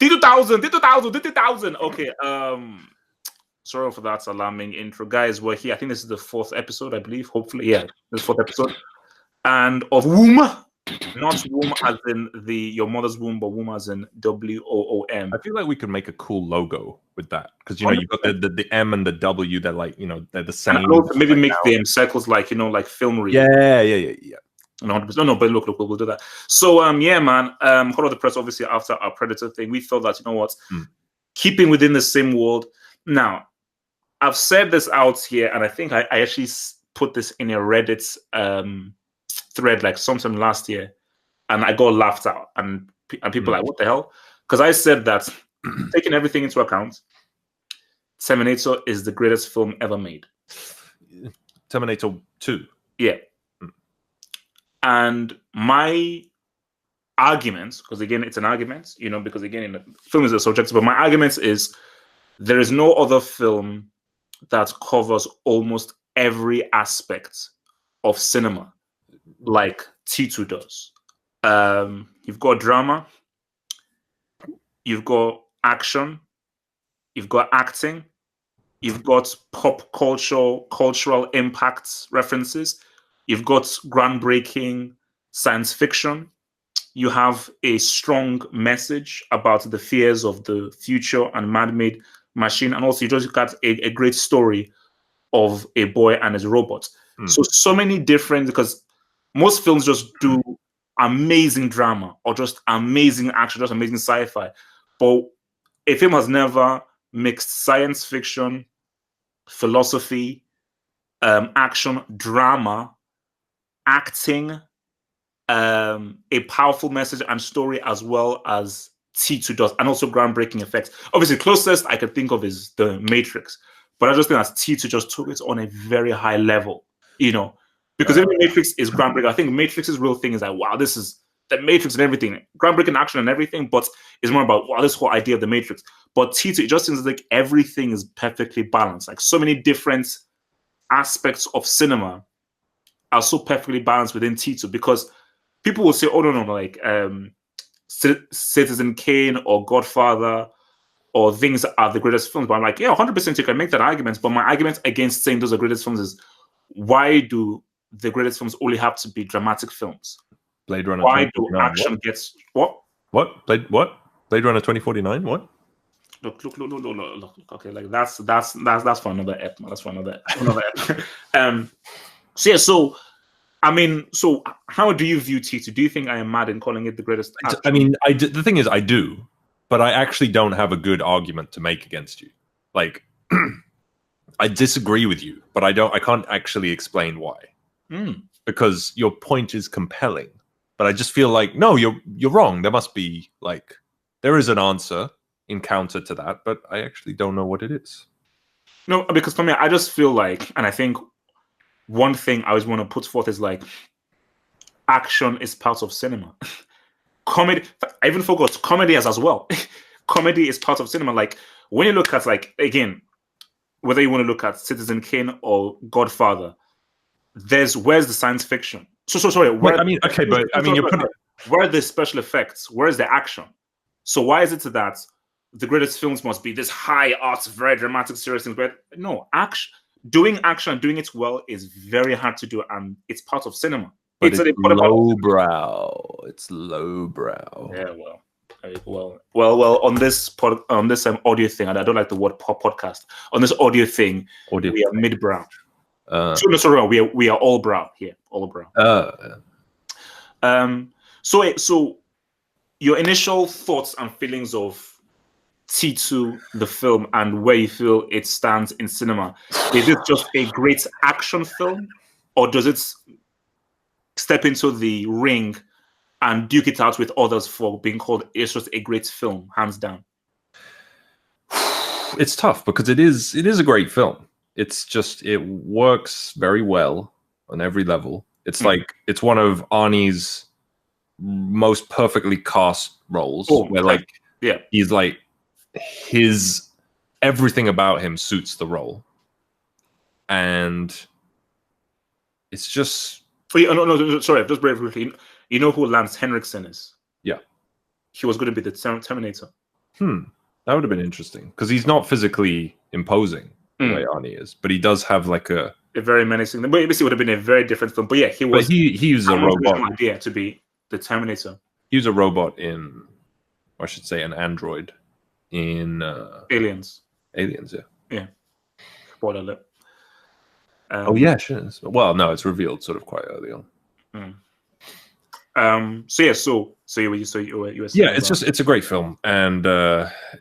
D2000, D2000, D2000. Okay. Sorry for that alarming intro, guys. We're here. I think this is the 4th episode, I believe. Hopefully, yeah, this 4th episode, and of womb, not womb as in your mother's womb, but womb as in WOOM. I feel like we could make a cool logo with that because you've got the M and the W. They're like they're the same. Maybe make them circles like like film read. Yeah. No, but look, we'll do that. So, yeah, man. Hot of the press, obviously, after our Predator thing, we thought that keeping within the same world. Now, I've said this out here, and I think I actually put this in a Reddit thread like sometime last year, and I got laughed out, and people are like, what the hell? Because I said that taking everything into account, Terminator is the greatest film ever made. Terminator 2. Yeah. And my argument, because again, it's an argument, because again, film is a subject, but my argument is there is no other film that covers almost every aspect of cinema like T2 does. You've got drama, you've got action, you've got acting, you've got pop cultural impacts references, you've got groundbreaking science fiction, you have a strong message about the fears of the future and man-made machine, and also you just got a great story of a boy and his robot. So many different, because most films just do amazing drama or just amazing action, just amazing sci-fi, but a film has never mixed science fiction, philosophy, action, drama, acting, a powerful message and story, as well as T2 does, and also groundbreaking effects. Obviously, closest I could think of is The Matrix, but I just think that T2 just took it on a very high level, because even Matrix is groundbreaking. I think Matrix's real thing is like, wow, this is the Matrix and everything, groundbreaking action and everything, but it's more about, wow, this whole idea of the Matrix. But T2, it just seems like everything is perfectly balanced. Like so many different aspects of cinema are so perfectly balanced within T2, because people will say, oh, no, like Citizen Kane or Godfather or things are the greatest films. But I'm like, yeah, 100% you can make that argument. But my argument against saying those are greatest films is, why do the greatest films only have to be dramatic films? Blade Runner. Why do action gets what? What? Blade Runner 2049? What? Look. Okay, like that's for another ep. That's for another ep. So I mean, so how do you view T2? Do you think I am mad in calling it the greatest action? I mean, the thing is, I do, but I actually don't have a good argument to make against you. Like, I disagree with you, but I can't actually explain why. Because your point is compelling, but I just feel like, no, you're wrong. There must be there is an answer in counter to that, but I actually don't know what it is. No, because for me, I just feel like, and I think one thing I always want to put forth is like, action is part of cinema. Comedy, I even forgot comedy as well. Comedy is part of cinema. Like when you look at, like, again, whether you want to look at Citizen Kane or Godfather, where's the science fiction? Sorry. Where are the special effects? Where is the action? So why is it that the greatest films must be this high art, very dramatic, serious things? But no, doing action and doing it well is very hard to do, and it's part of cinema. But it's lowbrow. It's lowbrow. Yeah, well. On this audio thing, and I don't like the word podcast. On this audio thing, we are mid-brow. We are all brow here, all brow. So your initial thoughts and feelings of T2, the film, and where you feel it stands in cinema. Is it just a great action film, or does it step into the ring and duke it out with others for being called it's just a great film, hands down? It's tough because it is a great film. It's just, it works very well on every level. It's like, it's one of Arnie's most perfectly cast roles, where he's like, everything about him suits the role, and it's just. No, sorry, just very briefly. You know who Lance Henriksen is? Yeah, he was going to be the Terminator. That would have been interesting because he's not physically imposing the way Arnie is, but he does have like a very menacing. But basically, would have been a very different film. But yeah, he was. But he was a robot. Idea to be the Terminator. He was a robot in, or I should say, an android in Aliens. Aliens, yeah. Yeah. Spoiler alert. Oh yeah, sure. Well, no, it's revealed sort of quite early on. So you were yeah, it's a great film, and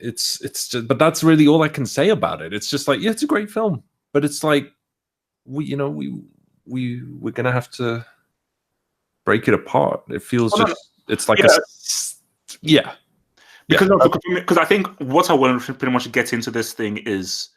it's just, but that's really all I can say about it. It's just like, yeah, it's a great film, but it's like we're gonna have to break it apart. It feels it's like because I think what I want to pretty much get into this thing is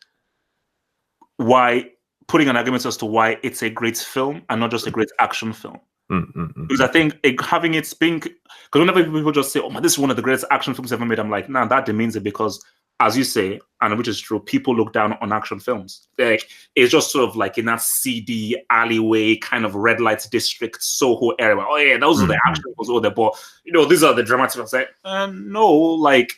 why putting an argument as to why it's a great film and not just a great action film. Because I think having it being, because whenever people just say, "Oh man, this is one of the greatest action films ever made," I'm like, nah, that demeans it, because, as you say, and which is true, people look down on action films. Like, it's just sort of like in that seedy alleyway kind of red light district Soho area. Oh yeah, those are the action films over there, but these are the dramatic films. Like, no, like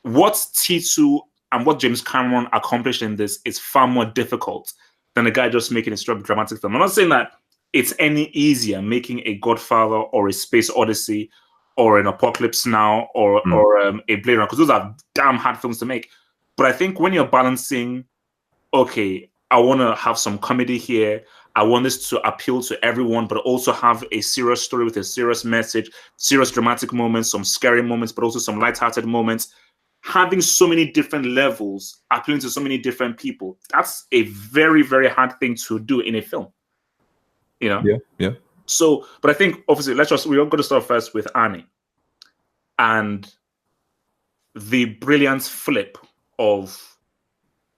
what T2 and what James Cameron accomplished in this is far more difficult than a guy just making a straight dramatic film. I'm not saying that it's any easier making a Godfather or a Space Odyssey or an Apocalypse Now or a Blade Runner, because those are damn hard films to make. But I think when you're balancing, okay, I want to have some comedy here, I want this to appeal to everyone, but also have a serious story with a serious message, serious dramatic moments, some scary moments, but also some lighthearted moments. Having so many different levels, appealing to so many different people, that's a very, very hard thing to do in a film. Yeah. So, but I think obviously we're going to start first with Arnie and the brilliant flip of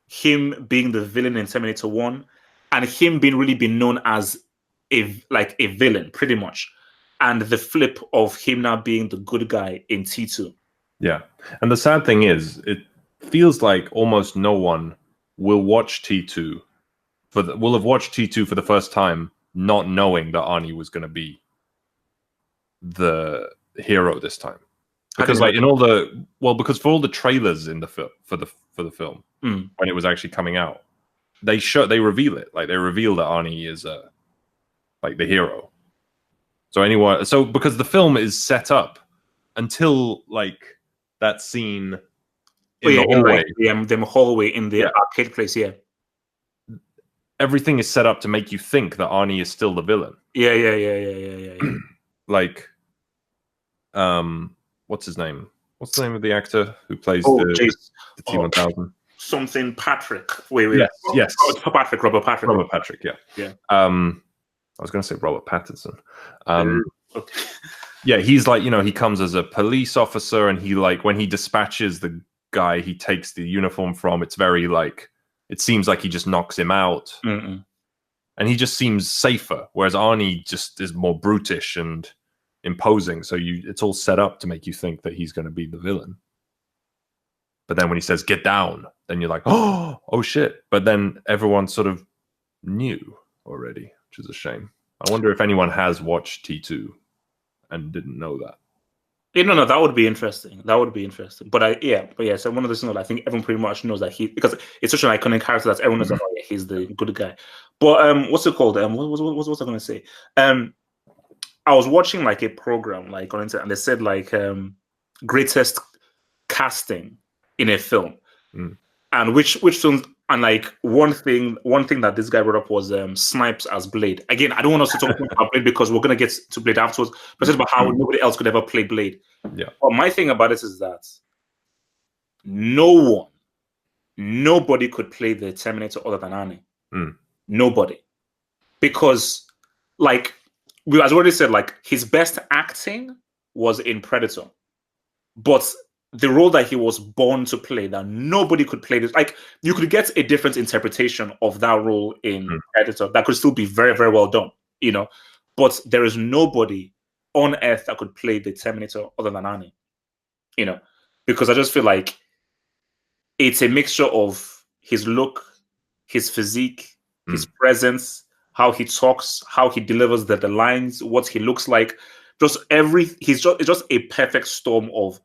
him being the villain in Terminator 1 and him being known as a villain pretty much, and the flip of him now being the good guy in T2. Yeah, and the sad thing is, it feels like almost no one will watch T2 will have watched T2 for the first time, not knowing that Arnie was going to be the hero this time, because because for all the trailers in the for the film when it was actually coming out, they reveal it, like they reveal that Arnie is like the hero. So because the film is set up until like that scene in the hallway, the hallway in the arcade place, everything is set up to make you think that Arnie is still the villain. Yeah. Like, what's his name? What's the name of the actor who plays the T-1000? Something Patrick. Wait. Yes. Robert Patrick, yeah. I was going to say Robert Pattinson. Okay. Yeah, he's like, he comes as a police officer, and he, like, when he dispatches the guy he takes the uniform from, it's very like, it seems like he just knocks him out. And he just seems safer, whereas Arnie just is more brutish and imposing. So it's all set up to make you think that he's going to be the villain. But then when he says, "Get down," then you're like, oh shit. But then everyone sort of knew already, which is a shame. I wonder if anyone has watched T2 and didn't know that. No, that would be interesting. But so one of those things, I think everyone pretty much knows that because it's such an iconic character that everyone knows that he's the good guy. But what's it called? What's I going to say? I was watching like a program like on internet, and they said like greatest casting in a film, and which films. And like one thing that this guy brought up was Snipes as Blade. Again, I don't want us to talk about Blade because we're gonna get to Blade afterwards. But it's about how nobody else could ever play Blade. Yeah. But my thing about it is that nobody could play the Terminator other than Arnie. Nobody, because like as already said, like his best acting was in Predator, but the role that he was born to play, that nobody could play this. Like, you could get a different interpretation of that role in Predator that could still be very, very well done, But there is nobody on Earth that could play the Terminator other than Arnie, Because I just feel like it's a mixture of his look, his physique, his presence, how he talks, how he delivers the lines, what he looks like. It's just a perfect storm of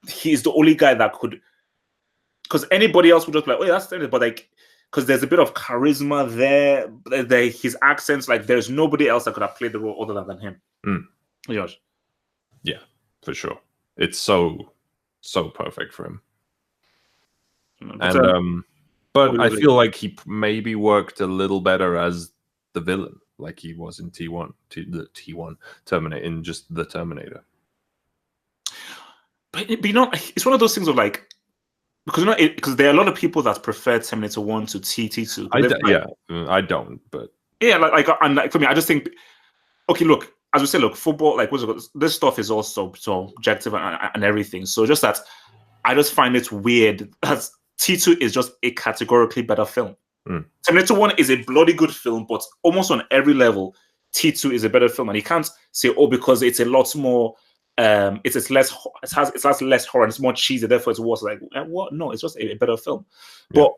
he's the only guy that could, because anybody else would just be like, oh, yeah, that's Terminator, but like, because there's a bit of charisma there, his accents, like there's nobody else that could have played the role other than him. Josh. Yeah, for sure. It's so perfect for him. But I feel like he maybe worked a little better as the villain, like he was in T1 Terminator, in just the Terminator. But you know, it's one of those things of like, because because there are a lot of people that prefer Terminator 1 to T2. I don't, but yeah, like for me, I just think, okay, look, as we say, look, football, like this stuff is also so objective and everything. So just that, I just find it weird that T2 is just a categorically better film. Terminator 1 is a bloody good film, but almost on every level, T2 is a better film, and you can't say, oh, because it's a lot more. It's less horror and it's more cheesy, therefore it's worse. Like what? No, it's just a better film. Yeah. But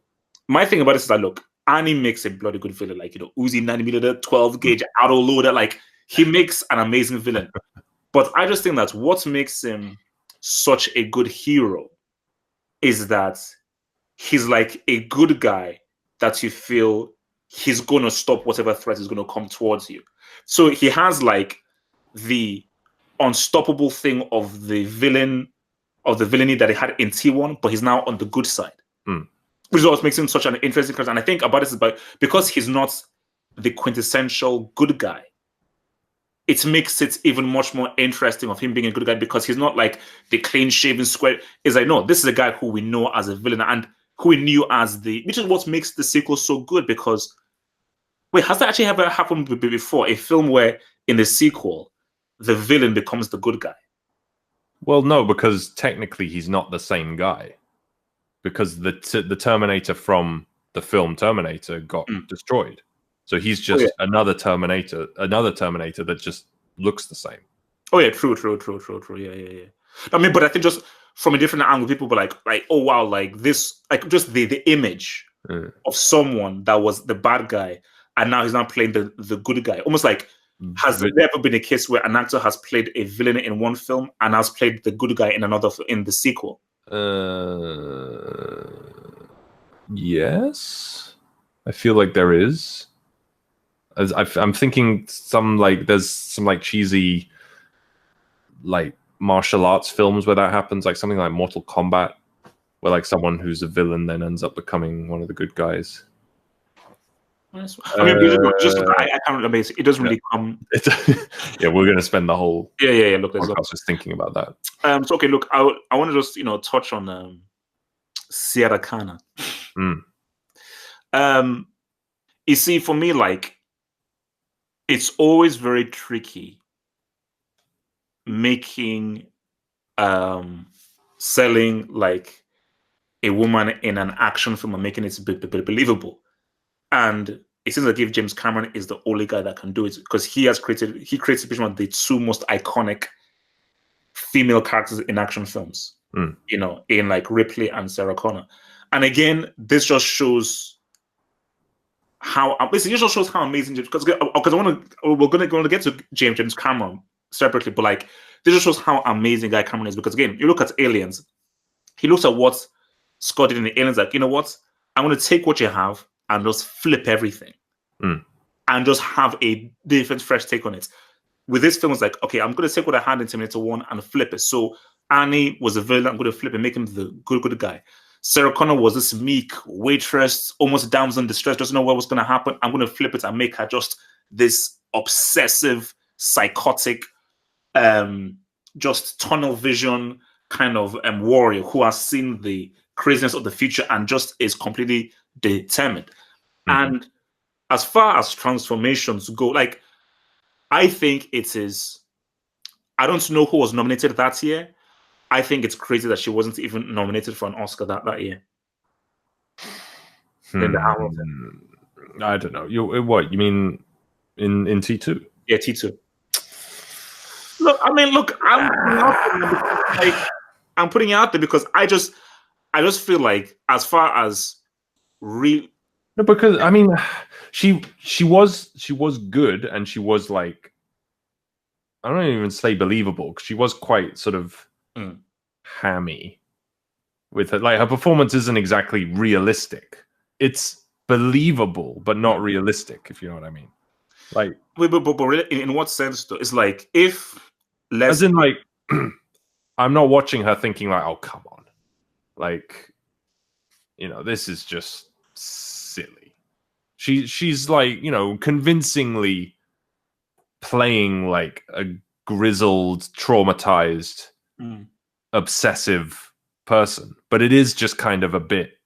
my thing about this is that look, Arnie makes a bloody good villain. Like, you know, Uzi 9mm, 12 gauge, auto loader. Like he makes an amazing villain. But I just think that what makes him such a good hero is that he's like a good guy that you feel he's gonna stop whatever threat is gonna come towards you. So he has like the unstoppable thing of the villainy that he had in T1, but he's now on the good side, which is what makes him such an interesting character. And I think about this is because he's not the quintessential good guy, it makes it even much more interesting of him being a good guy, because he's not like the clean-shaven square. Is like, no, this is a guy who we know as a villain and who we knew as which is what makes the sequel so good. Because wait, has that actually ever happened before? A film where in the sequel the villain becomes the good guy? Well, no, because technically he's not the same guy. Because the Terminator from the film Terminator got destroyed, so he's just another Terminator that just looks the same. Oh yeah, true. Yeah. I mean, but I think just from a different angle, people were like, oh wow, like this, like just the image of someone that was the bad guy, and now he's not playing the good guy, almost like. Has there ever been a case where an actor has played a villain in one film and has played the good guy in another in the sequel? Yes, I feel like there is. I'm thinking there's some like cheesy like martial arts films where that happens, like something like Mortal Kombat, where like someone who's a villain then ends up becoming one of the good guys. I mean, I can't remember. It doesn't really come. Yeah, we're going to spend the whole Look, podcast just thinking about that. So okay, look, I want to just touch on Sierra Kana. You see, for me, like it's always very tricky making selling like a woman in an action film and making it believable. And it seems like if James Cameron is the only guy that can do it, because he creates one of the two most iconic female characters in action films, in like Ripley and Sarah Connor. And again, this just shows how amazing, because we're going to get to James Cameron separately, but like this just shows how amazing Guy Cameron is. Because again, you look at Aliens, he looks at what Scott did in the Aliens, like, you know what, I'm going to take what you have and just flip everything and just have a different, fresh take on it. With this film, it's like, okay, I'm going to take what I had in Terminator 1 and flip it. So Annie was a villain, I'm going to flip and make him the good guy. Sarah Connor was this meek waitress, almost damsel in distress, doesn't know what was going to happen. I'm going to flip it and make her just this obsessive, psychotic, just tunnel vision kind of warrior who has seen the craziness of the future and just is completely determined. And as far as transformations go, like I think it is, I don't know who was nominated that year. I think it's crazy that she wasn't even nominated for an Oscar that year. I don't know. You mean in T2? Yeah, T2. Look, I'm putting it out there because I just feel like as far as no, because I mean, she was good, and she was like, I don't even say believable, because she was quite sort of hammy with her. Like her performance isn't exactly realistic. It's believable, but not realistic. If you know what I mean. Like, but really, in what sense though? It's like if as in like, I'm not watching her thinking like, oh come on, like, you know, this is just silly. She's like, you know, convincingly playing like a grizzled, traumatized, obsessive person, but it is just kind of a bit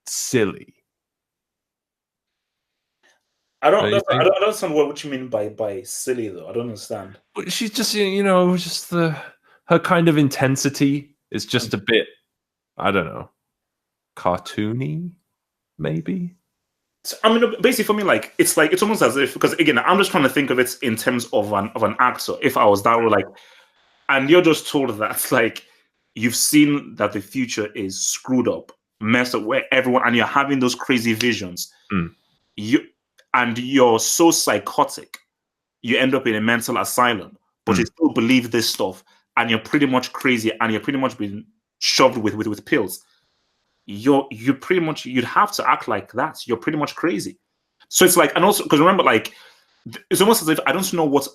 silly. I don't understand what you mean by silly though. I don't understand. She's just, you know, just her kind of intensity is just a bit, I don't know, cartoony, maybe. I mean, basically for me, like it's almost as if, because again, I'm just trying to think of it in terms of an actor. If I was that role, like, and you're just told that like you've seen that the future is screwed up, messed up, where everyone, and you're having those crazy visions, you're so psychotic, you end up in a mental asylum, but you still believe this stuff, and you're pretty much crazy, and you're pretty much being shoved with pills. You pretty much, you'd have to act like that. You're pretty much crazy. So it's like, and also because remember, like it's almost as if I don't know what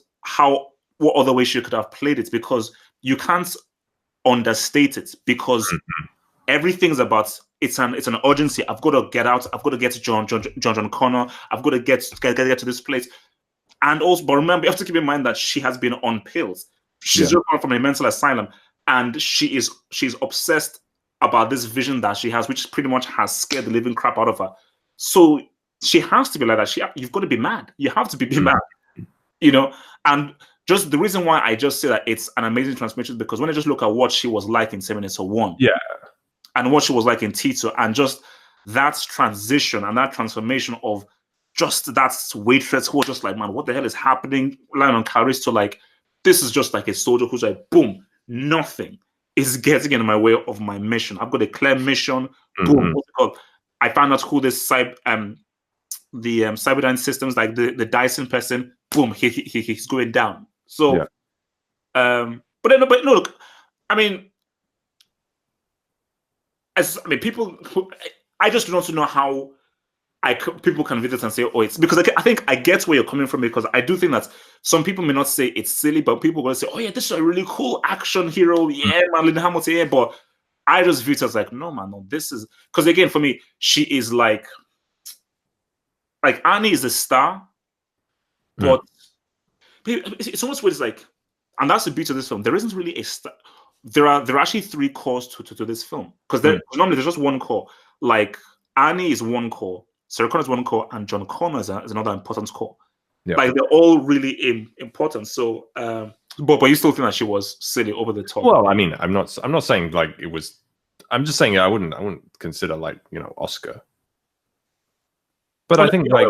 other way she could have played it, because you can't understate it, because everything's about it's an urgency. I've got to get out. I've got to get to John Connor. I've got to get to this place. And also, but remember, you have to keep in mind that she has been on pills. She's just come from a mental asylum, and she's obsessed about this vision that she has, which pretty much has scared the living crap out of her. So she has to be like that. You've got to be mad. You have to be mad, you know. And just the reason why I just say that it's an amazing transformation, because when I just look at what she was like in Terminator 1, and what she was like in T2, and just that transition and that transformation of just that waitress who was just like, man, what the hell is happening? Lying on Caris, to like, this is just like a soldier who's like, boom, nothing is getting in my way of my mission. I've got a clear mission. Boom. What's it called? I found out who this Cyberdyne systems, like the Dyson person. Boom, he's going down. So, but no, look, I mean, people. I just don't know how people can visit and say, oh, it's because I think I get where you're coming from, because I do think that some people may not say it's silly, but people are going to say, oh yeah, this is a really cool action hero, yeah, man, Linda Hamilton, yeah. But I just view it as like, no, man, no, this is, because again, for me, she is like Annie is a star, but it's almost where it's like, and that's the beauty of this film. There isn't really a star. There are actually three cores to this film, because normally there's just one core. Like Annie is one core, Sarah Connor is one core, and John Connor is another important core. Yeah. Like they're all really important. So, but you still think that she was silly, over the top? Well, I mean, I'm not saying like it was. I'm just saying I wouldn't consider like, you know, Oscar. But I think like.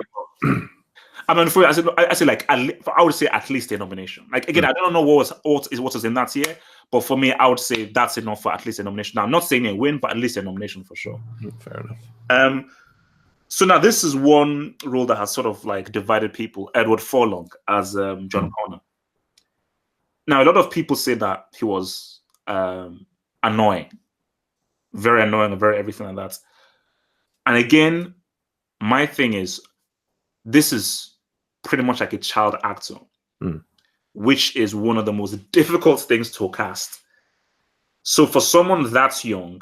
I mean, for I say like I would say at least a nomination. Like again, I don't know what was in that year, but for me, I would say that's enough for at least a nomination. Now, I'm not saying a win, but at least a nomination for sure. Fair enough. So now this is one role that has sort of like divided people. Edward Furlong as John Connor. Now, a lot of people say that he was annoying, very annoying, and very everything like that. And again, my thing is, this is pretty much like a child actor, which is one of the most difficult things to cast. So for someone that young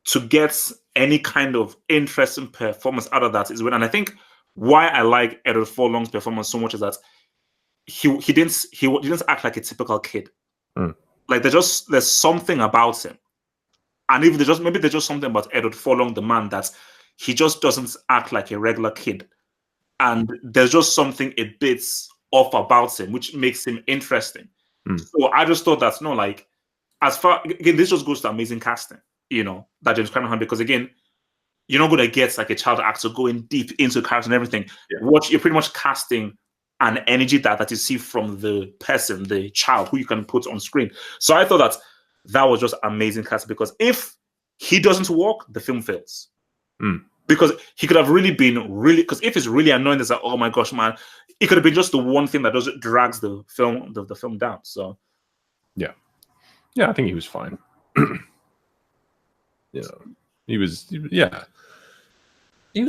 to get any kind of interesting performance out of that is when, and I think why I like Edward Furlong's performance so much is that he didn't act like a typical kid. Like there's something about him, and even there's just something about Edward Furlong, the man, that he just doesn't act like a regular kid. And there's just something a bit off about him, which makes him interesting. So I just thought that, no, like, as far, again, this just goes to amazing casting, you know, that James Cameron had, because again, you're not going to get like a child actor going deep into the character and everything. You're pretty much casting an energy that you see from the person, the child, who you can put on screen. So I thought that was just amazing casting, because if he doesn't work, the film fails. Because he could have really been because if it's really annoying, it's like, oh my gosh, man, it could have been just the one thing that drags the film down. So yeah, I think he was fine. You know, he was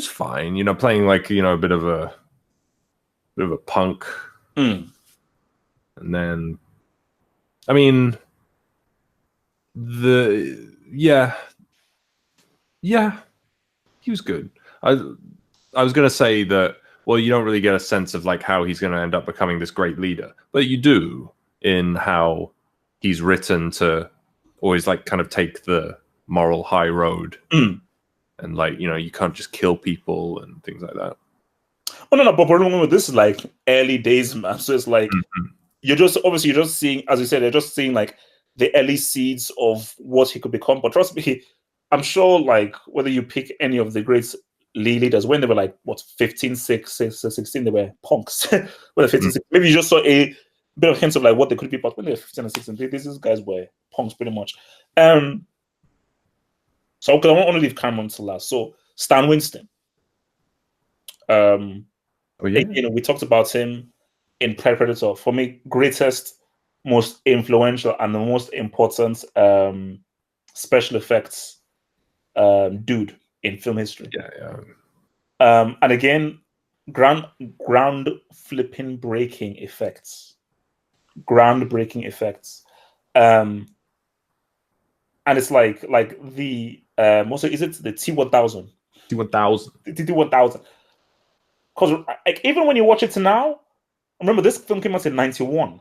fine. You know, playing like a bit of a punk, Mm. and then I mean yeah, he was good. I was gonna say that. Well, you don't really get a sense of like how he's going to end up becoming this great leader, but you do in how he's written to always like kind of take the moral high road, and like you can't just kill people and things like that. Oh no, but remember this is like early days, man. So it's like you're just seeing, as you said, you're just seeing like the early seeds of what he could become. But trust me, I'm sure like whether you pick any of the great leaders when they were like what 15, 16, they were punks. When they're 15, 16, maybe you just saw a bit of hints of like what they could be, but when they were 15 and 16, these guys were punks pretty much. So because I want to leave Cameron to last. So Stan Winston. We talked about him in Predator. For me, greatest, most influential, and the most important special effects dude in film history. And again, ground flipping breaking effects, groundbreaking effects. And it's like the also is it the T1000? T1000. The T1000. Because like even when you watch it now, remember this film came out in 91.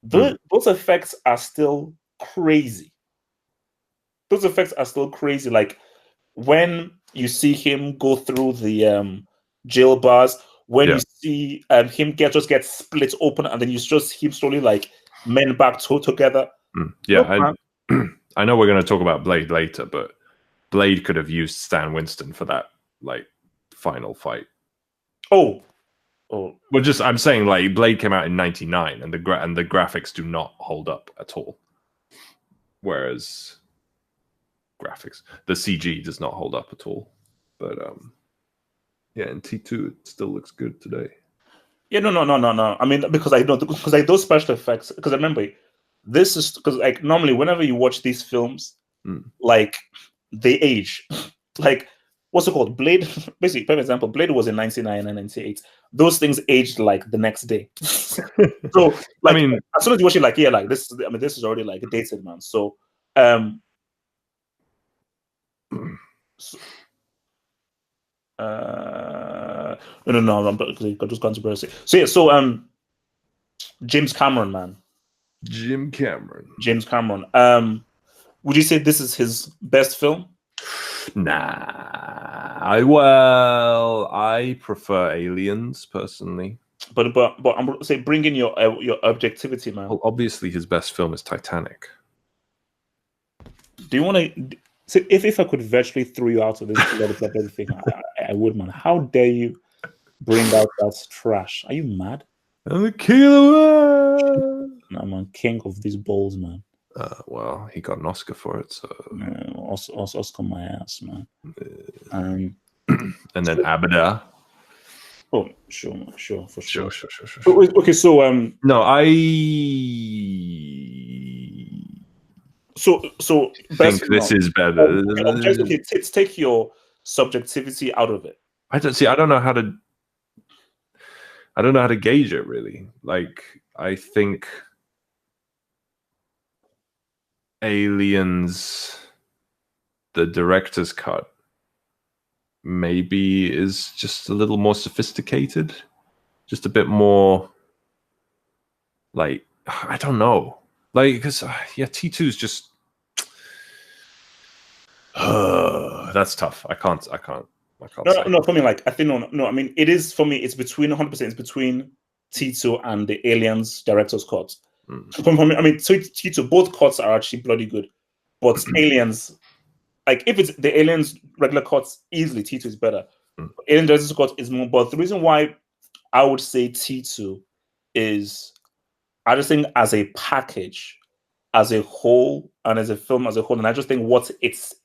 Those effects are still crazy. Those effects are still crazy. Like when you see him go through the jail bars, when you see him get split open, and then you just him slowly like men back together. I know we're going to talk about Blade later, but Blade could have used Stan Winston for that like final fight. Oh. Well, I'm saying like Blade came out in '99, and the graphics do not hold up at all. Whereas the CG does not hold up at all. But in T2 it still looks good today. Yeah, no. I mean, because I know like those special effects. Because I remember this is because like normally whenever you watch these films, like they age. Like what's it called? Blade. Basically, for example, Blade was in 99 and 98. Those things aged like the next day. So like, I mean, as soon as you watch it, like this. I mean, this is already like dated, man. So no, I'm just controversy. So James Cameron, man. James Cameron. Would you say this is his best film? Nah. I prefer Aliens personally. But I'm saying bring in your objectivity, man. Well, obviously his best film is Titanic. Do you want to? So if I could virtually throw you out of this thing, I would, man. How dare you bring out that trash? Are you mad? I'm the king of the world. I'm a king of these balls, man. Well, he got an Oscar for it, so Oscar my ass, man. And then Abada. Oh, sure, for sure. Sure. Okay, so no, I think this is better. Okay, take your subjectivity out of it. I don't know how to gauge it really. Like I think Aliens, the director's cut, maybe is just a little more sophisticated, just a bit more like, I don't know, like, because T2 is just that's tough. I can't no, for me, like I think no, I mean it is for me, it's between 100%, it's between T2 and the Aliens director's cut. For me, I mean T2, both cuts are actually bloody good, but Aliens, like if it's the Aliens regular cuts, easily T2 is better. Alien director's cut is more, but the reason why I would say T2 is I just think as a package, as a whole, and as a film as a whole, and I just think what it's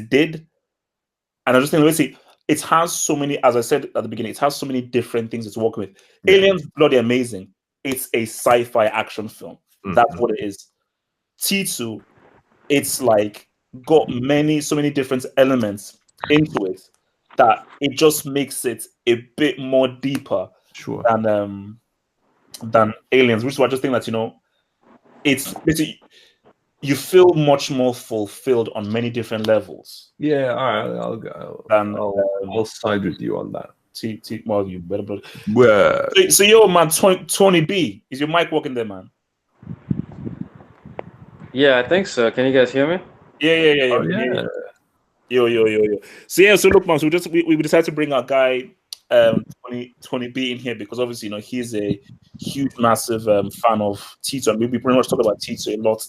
did, and I just think, let's see, it has so many, as I said at the beginning, it has so many different things it's working with. Aliens, bloody amazing. It's a sci-fi action film. That's what it is. T2 it's like got so many different elements into it that it just makes it a bit more deeper than Aliens, which is why I just think that it's basically you feel much more fulfilled on many different levels. Yeah, all right, I'll go. I'll side with you on that. Well, you better. Well, so yo, man, Tony B, is your mic working there, man? Yeah, I think so. Can you guys hear me? Yeah. Oh, yeah. Yo. So look, man. So we decided to bring our guy, Tony B in here because obviously he's a huge, massive fan of Tito, and we pretty much talk about Tito a lot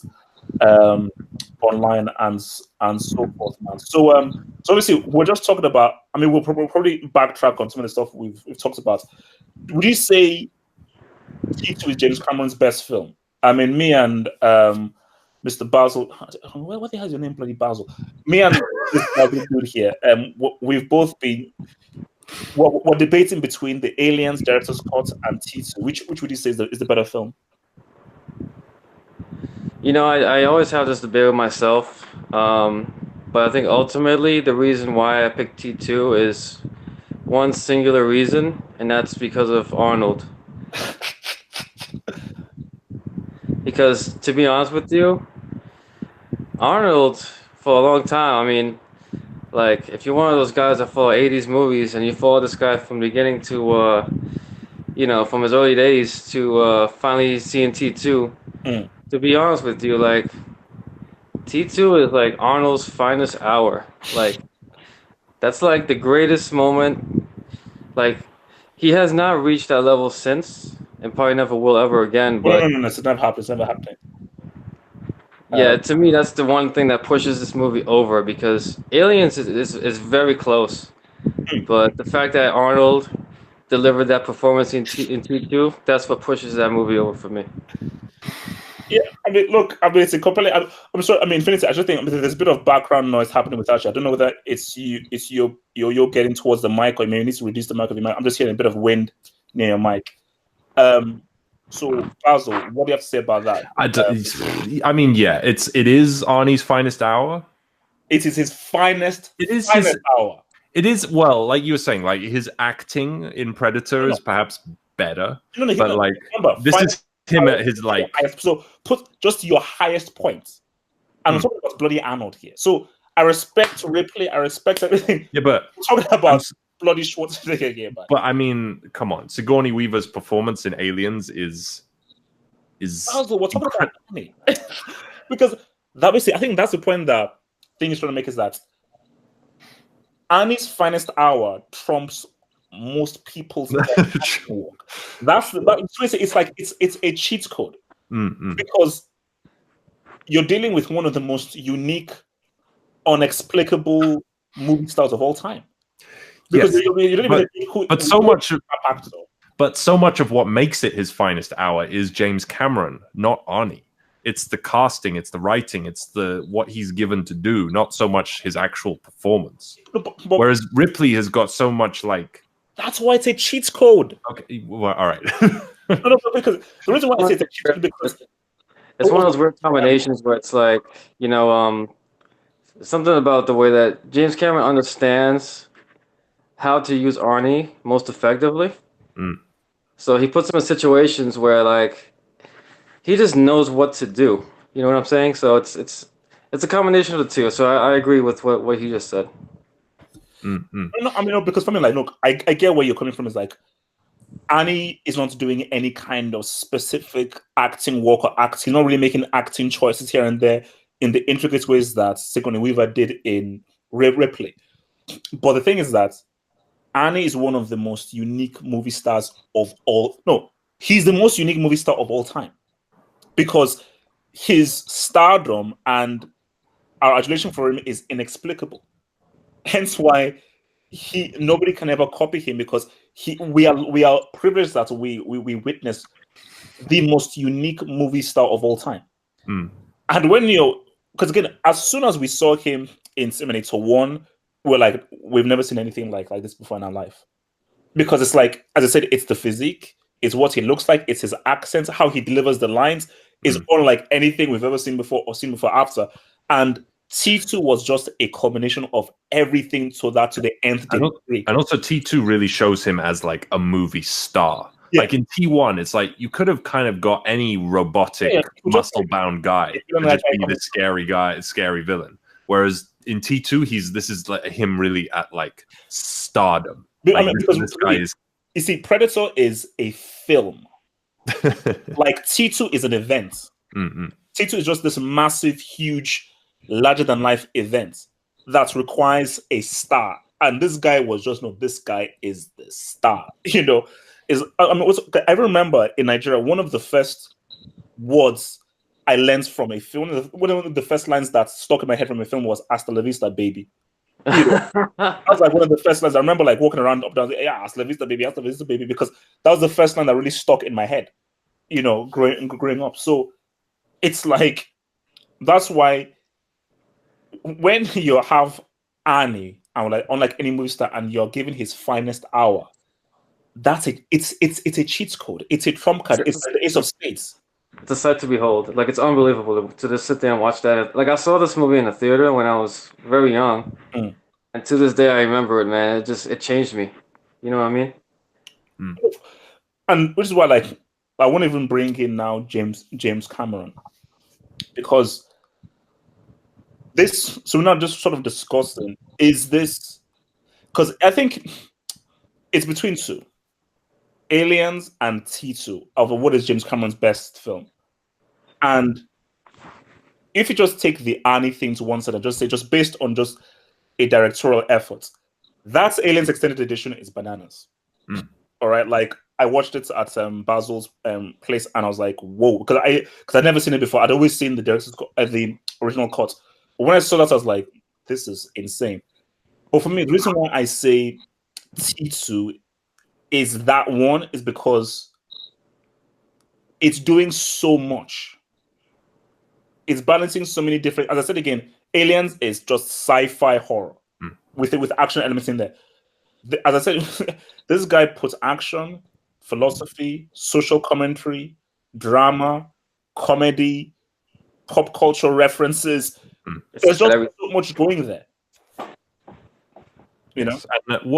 online and so forth, man. So obviously we're just talking about. I mean, we'll probably backtrack on some of the stuff we've talked about. Would you say Tito is James Cameron's best film? I mean, me and Mr. Basil. What the hell is your name, bloody Basil? Me and this dude here. We've both been. We're debating between the Aliens director's cut and Tito. Which would you say is the better film? I always have this debate with myself, but I think ultimately the reason why I picked T2 is one singular reason, and that's because of Arnold. Because to be honest with you, Arnold for a long time, I mean, like if you're one of those guys that follow 80s movies and you follow this guy from the beginning to from his early days to finally seeing T2. To be honest with you, like T2 is like Arnold's finest hour. Like that's like the greatest moment. Like he has not reached that level since, and probably never will ever again. But no, it's never happened. It's never happening. Yeah, to me that's the one thing that pushes this movie over because Aliens is very close, but the fact that Arnold delivered that performance in T2, that's what pushes that movie over for me. Yeah, I mean, look, I mean, it's a completely. I'm sorry. I mean, Infinity. I just think there's a bit of background noise happening with Ashley. I don't know whether it's you're getting towards the mic, or maybe you need to reduce the mic of your mic. I'm just hearing a bit of wind near your mic. So Basil, what do you have to say about that? I mean, yeah, it is Arnie's finest hour. It is his finest. It is his hour. It is, well, like you were saying, like his acting in Predator is perhaps better, but like this is him at his like. So put just your highest point. I'm talking about bloody Arnold here. So I respect Ripley. I respect everything. Yeah, but I'm talking about bloody Schwarzenegger here. But I mean, come on, Sigourney Weaver's performance in Aliens is. Also, we're talking about Arnie. Because that basically, I think that's the point that thing is trying to make is that Arnie's finest hour trumps most people's work. It's like it's a cheat code because you're dealing with one of the most unique, unexplicable movie stars of all time. Because you don't even but so much of what makes it his finest hour is James Cameron, not Arnie. It's the casting, it's the writing, it's what he's given to do, not so much his actual performance. Whereas Ripley has got so much like. That's why it's a cheat code. Okay, well, all right. No, because the reason why I say it's a cheat code because it's one of those weird combinations where it's like something about the way that James Cameron understands how to use Arnie most effectively. So he puts him in situations where like he just knows what to do. You know what I'm saying? So it's a combination of the two. So I agree with what he just said. No, I mean, because for me, like, look, I get where you're coming from. Is like Arnie is not doing any kind of specific acting work or acting. He's not really making acting choices here and there in the intricate ways that Sigourney Weaver did in Ripley. But the thing is that Arnie is one of the most unique movie stars of all. No, he's the most unique movie star of all time because his stardom and our adulation for him is inexplicable. Hence why nobody can ever copy him because we are privileged that we witness the most unique movie star of all time. And when because again, as soon as we saw him in Terminator 1, we're like, we've never seen anything like this before in our life. Because it's like, as I said, it's the physique, it's what he looks like, it's his accent, how he delivers the lines is unlike anything we've ever seen before or seen before after. And T2 was just a combination of everything to the nth degree. And also T2 really shows him as like a movie star. Yeah. Like in T1, it's like you could have kind of got any robotic, muscle-bound guy to just be the scary guy, scary villain. Whereas in T2, this is like him really at like stardom. Like, this guy is. You see, Predator is a film. Like T2 is an event. Mm-hmm. T2 is just this massive, huge, larger-than-life event that requires a star. And this guy was just, no, this guy is the star. You know, I remember in Nigeria, one of the first words I learned from a film, one of the first lines that stuck in my head from a film was "Hasta la vista, baby." You know, that was like one of the first lines. I remember like walking around up down, yeah, "Hasta la vista, baby, hasta la vista, baby," because that was the first line that really stuck in my head. You know, growing up. So it's like that's why when you have Arnie, and like unlike any movie star, and you're given his finest hour, that's it. It's a cheat code. It's a trump card. It's like the ace of spades. It's a sight to behold. Like, it's unbelievable to just sit there and watch that. Like, I saw this movie in the theater when I was very young, and to this day I remember it, man. It changed me. You know what I mean? And which is why, like, I won't even bring in now James Cameron, because this. So we're not just sort of discussing, is this, because I think it's between two. Aliens and T2 of what is James Cameron's best film. And if you just take the Arnie thing to one side and just say, just based on just a directorial effort, that's Aliens Extended Edition is bananas. All right, like I watched it at Basil's place, and I was like, whoa, because I'd never seen it before. I'd always seen the original cut. But when I saw that, I was like, this is insane. But for me, the reason why I say T2 is that one is because it's doing so much. It's balancing so many different. As I said again, Aliens is just sci-fi horror with action elements in there. As I said, this guy puts action, philosophy, social commentary, drama, comedy, pop culture references. There's just so much going there. You know, and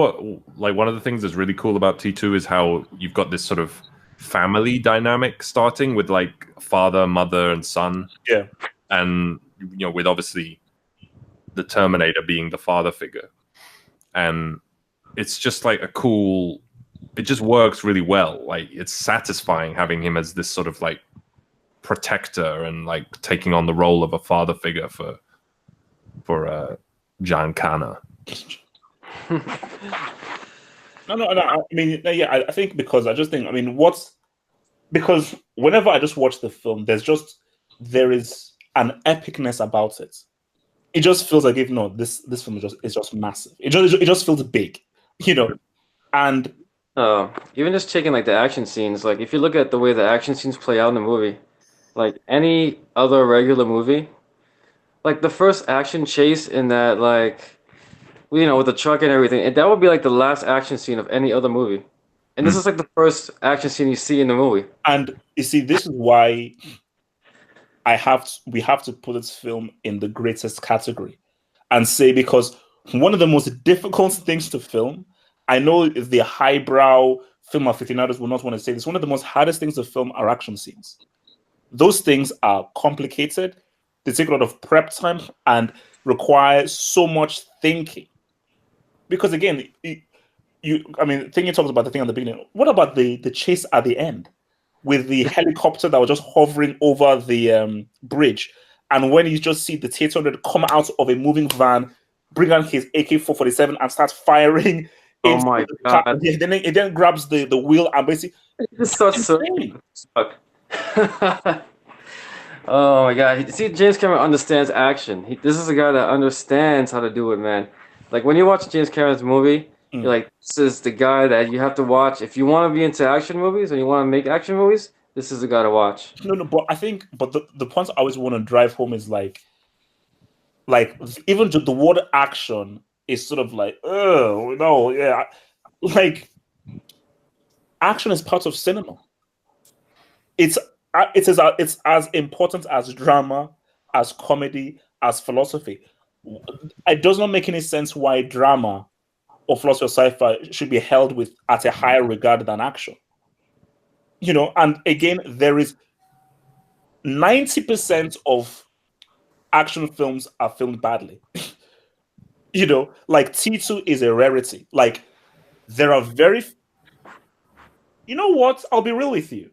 one of the things that's really cool about T2 is how you've got this sort of family dynamic starting with like father, mother, and son. Yeah, and with obviously the Terminator being the father figure, and it's just like a cool. It just works really well. Like it's satisfying having him as this sort of like protector and like taking on the role of a father figure for Giancana. No. I mean, yeah. I think because because whenever I just watch the film, there is an epicness about it. It just feels like this film is just massive. It just feels big, and even just taking like the action scenes. Like if you look at the way the action scenes play out in the movie, like any other regular movie, like the first action chase in that with the truck and everything, and that would be like the last action scene of any other movie. And this is like the first action scene you see in the movie. And you see, this is why we have to put this film in the greatest category and say, because one of the most difficult things to film, I know the highbrow film aficionados will not want to say this, one of the most hardest things to film are action scenes. Those things are complicated. They take a lot of prep time and require so much thinking. Because again, thinking talks about the thing at the beginning. What about the chase at the end with the helicopter that was just hovering over the bridge? And when you just see the T-800 come out of a moving van, bring out his AK-447 and start firing. Oh my God. It then grabs the wheel and basically... It starts so fuck. Oh my God. See, James Cameron understands action. This is a guy that understands how to do it, man. Like when you watch James Cameron's movie, you're like, this is the guy that you have to watch. If you want to be into action movies and you want to make action movies, this is the guy to watch. No, but I think, the point I always want to drive home is like even the word action is sort of like, oh no, yeah, like action is part of cinema. It's as important as drama, as comedy, as philosophy. It does not make any sense why drama or philosophy or sci-fi should be held with at a higher regard than action. And again, there is 90% of action films are filmed badly. Like T2 is a rarity. Like there are you know what? I'll be real with you.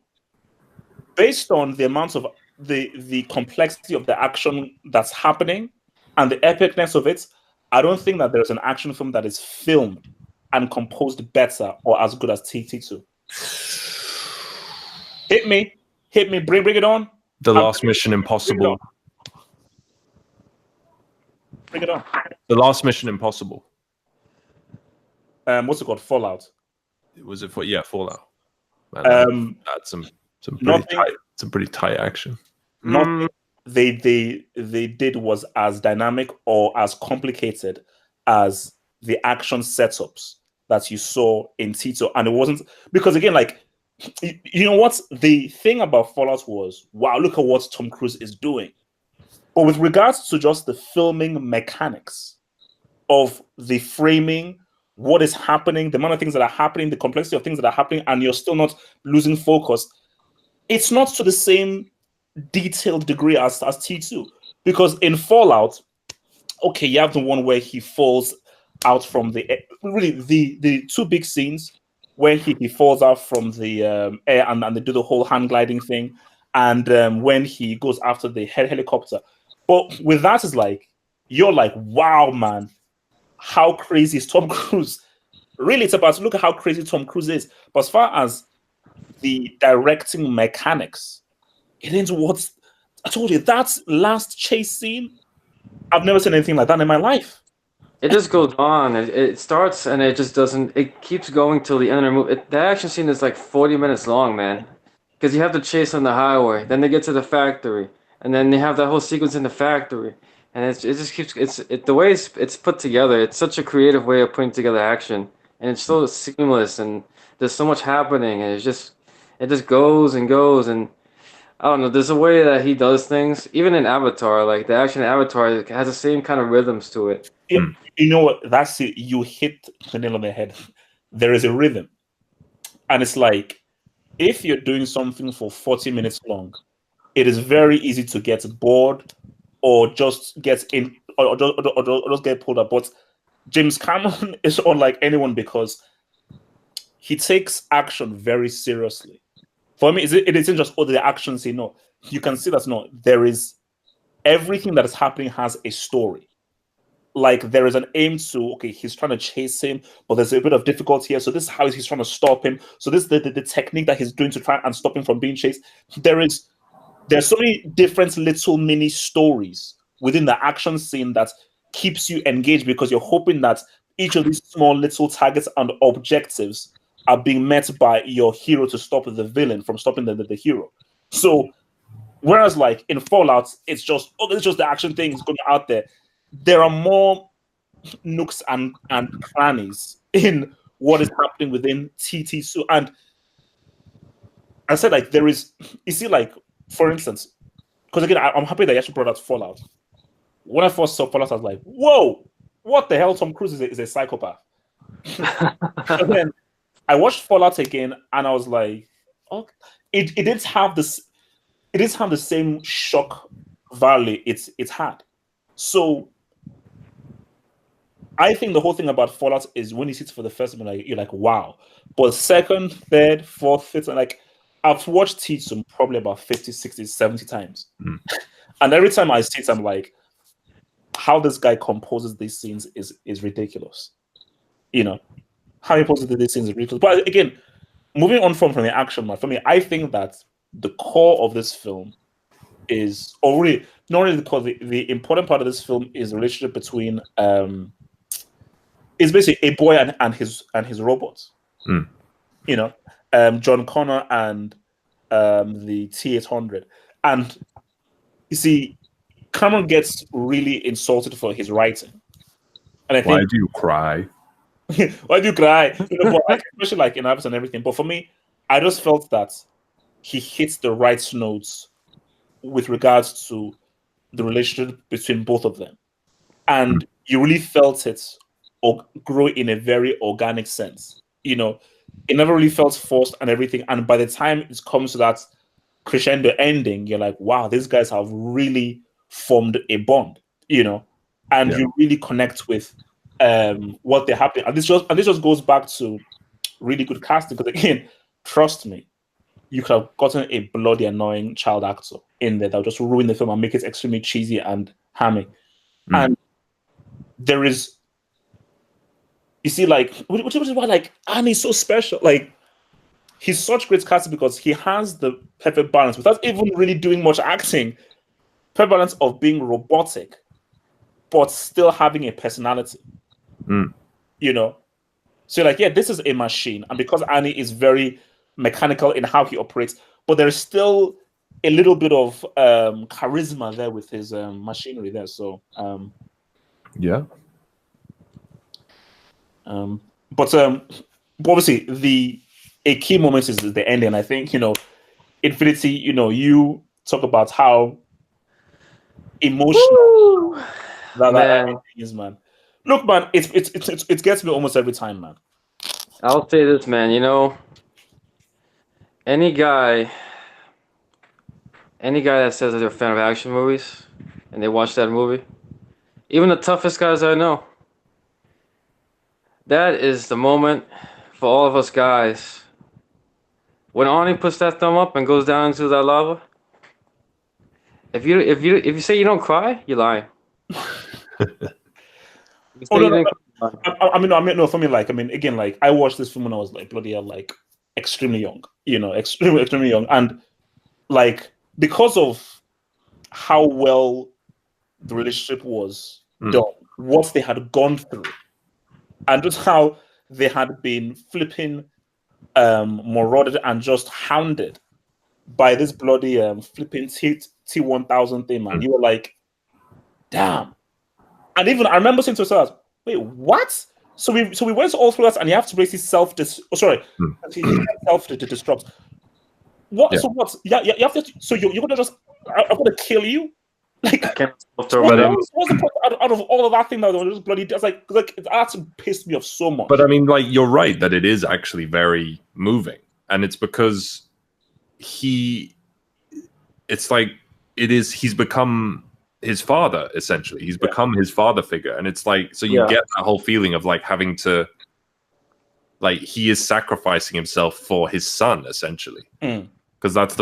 Based on the amount of the complexity of the action that's happening and the epicness of it, I don't think that there's an action film that is filmed and composed better or as good as T2. Hit me, bring it on. The last Mission Impossible. Bring it on. The last Mission Impossible. What's it called? Fallout. Was it Fallout? Man, that's some pretty tight action. Nothing they did was as dynamic or as complicated as the action setups that you saw in Tito, and it wasn't because again, like you know what the thing about Fallout was, wow, look at what Tom Cruise is doing. But with regards to just the filming mechanics of the framing, what is happening, the amount of things that are happening, the complexity of things that are happening, and you're still not losing focus, it's not to the same detailed degree as T2. Because in Fallout, okay, you have the one where he falls out from the two big scenes where he falls out from the air and they do the whole hand gliding thing, and when he goes after the helicopter. But with that, is like, you're like, wow, man, how crazy is Tom Cruise? Really, it's about to look at how crazy Tom Cruise is. But as far as the directing mechanics, it ain't what I told you. That last chase scene, I've never seen anything like that in my life. It just goes on. It starts and it just doesn't. It keeps going till the end of the movie. The action scene is like 40 minutes long, man. Because you have to chase on the highway, then they get to the factory, and then they have that whole sequence in the factory, and it just keeps. The way it's put together. It's such a creative way of putting together action, and it's so seamless, and there's so much happening, and it just goes and goes, and I don't know. There's a way that he does things, even in Avatar. Like the action in Avatar has the same kind of rhythms to it. You know what? That's it. You hit the nail on the head. There is a rhythm, and it's like if you're doing something for 40 minutes long, it is very easy to get bored or just get in or just get pulled up. But James Cameron is unlike anyone because he takes action very seriously. For me, it isn't just the action scene. No, you can see that. No, there is everything that is happening has a story. Like there is an aim to, okay, he's trying to chase him, but there's a bit of difficulty here. So this is how he's trying to stop him. So this is the technique that he's doing to try and stop him from being chased. There's so many different little mini stories within the action scene that keeps you engaged because you're hoping that each of these small little targets and objectives are being met by your hero to stop the villain from stopping the hero. So whereas like in Fallout, it's just the action thing is going out there. There are more nooks and crannies in what is happening within TT2. And I said, like, there is, you see, like, for instance, because again, I'm happy that you actually brought out Fallout. When I first saw Fallout, I was like, whoa, what the hell? Tom Cruise is a psychopath. And then I watched Fallout again, and I was like, oh, it didn't have this, it didn't have the same shock value it had. So I think the whole thing about Fallout is when you see it for the first time, like, you're like, wow. But second, third, fourth, fifth, and like, I've watched T2 probably about 50, 60, 70 times. And every time I see it, I'm like, how this guy composes these scenes is ridiculous. You know, how he composes these scenes is ridiculous. But again, moving on from the action, for me, I think that the core of this film is, or really, not really the core, the important part of this film is the relationship between it's basically a boy and his robots. You know, John Connor and the T-800. And you see, Cameron gets really insulted for his writing. And I think, why do you cry? Why do you cry? You know, but especially like in Avatar and everything. But for me, I just felt that he hits the right notes with regards to the relationship between both of them, and you really felt it grow in a very organic sense. You know, it never really felt forced and everything. And by the time it comes to that crescendo ending, you're like, wow, these guys have really formed a bond. You know, and you really connect with what they're happening. And this just goes back to really good casting, because again, trust me, you could have gotten a bloody annoying child actor in there that would just ruin the film and make it extremely cheesy and hammy. And there is, you see, like, which is why, like, Annie's so special. Like, he's such great casting because he has the perfect balance without even really doing much acting. Perfect balance of being robotic, but still having a personality. You know, so like, yeah, this is a machine, and because Annie is very mechanical in how he operates, but there's still a little bit of charisma there with his machinery there. So but obviously a key moment is the ending. I think, you know, Infinity, you know, you talk about how emotional that ending is, man. Look, man, it gets me almost every time, man. I'll say this, man. You know, any guy that says that they're a fan of action movies and they watch that movie, even the toughest guys I know, that is the moment for all of us guys. When Arnie puts that thumb up and goes down into that lava, if you say you don't cry, you're lying. I mean, no, for me, like, I mean, again, like, I watched this film when I was like bloody hell, like, extremely young, you know, extremely young, and like, because of how well the relationship was done, what they had gone through, and just how they had been flipping marauded and just hounded by this bloody flipping T-1000 thing, man. You were like, damn. And even I remember saying to myself, wait, what? So we went all through that, and you have to basically self-destruct. What? Yeah. So what? Yeah, you have to. So you're gonna just? I'm gonna kill you. Like, what's the point out of all of that thing that was just bloody? It's like that's pissed me off so much. But I mean, like, you're right that it is actually very moving, and it's because it's like he's become his father, essentially. He's become his father figure, and it's like, so you get that whole feeling of like having to, like, he is sacrificing himself for his son, essentially, because that's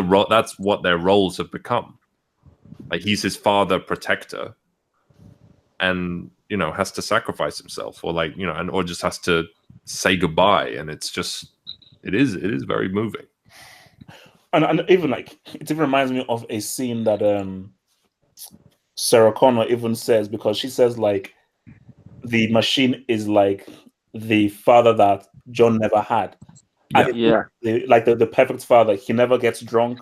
what their roles have become. Like, he's his father protector, and, you know, has to sacrifice himself, or like, you know, or just has to say goodbye, and it's just, it is very moving. And even like, it even reminds me of a scene that Sarah Connor even says, because she says, like, the machine is like the father that John never had. The perfect father. He never gets drunk.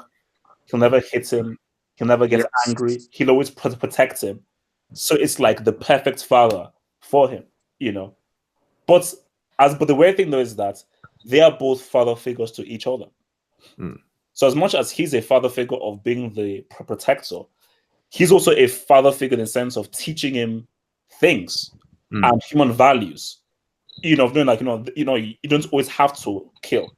He'll never hit him. He'll never get angry. He'll always protect him. So it's like the perfect father for him, you know. But the weird thing though is that they are both father figures to each other. So as much as he's a father figure of being the protector, he's also a father figure in the sense of teaching him things and human values. You know, like, you don't always have to kill.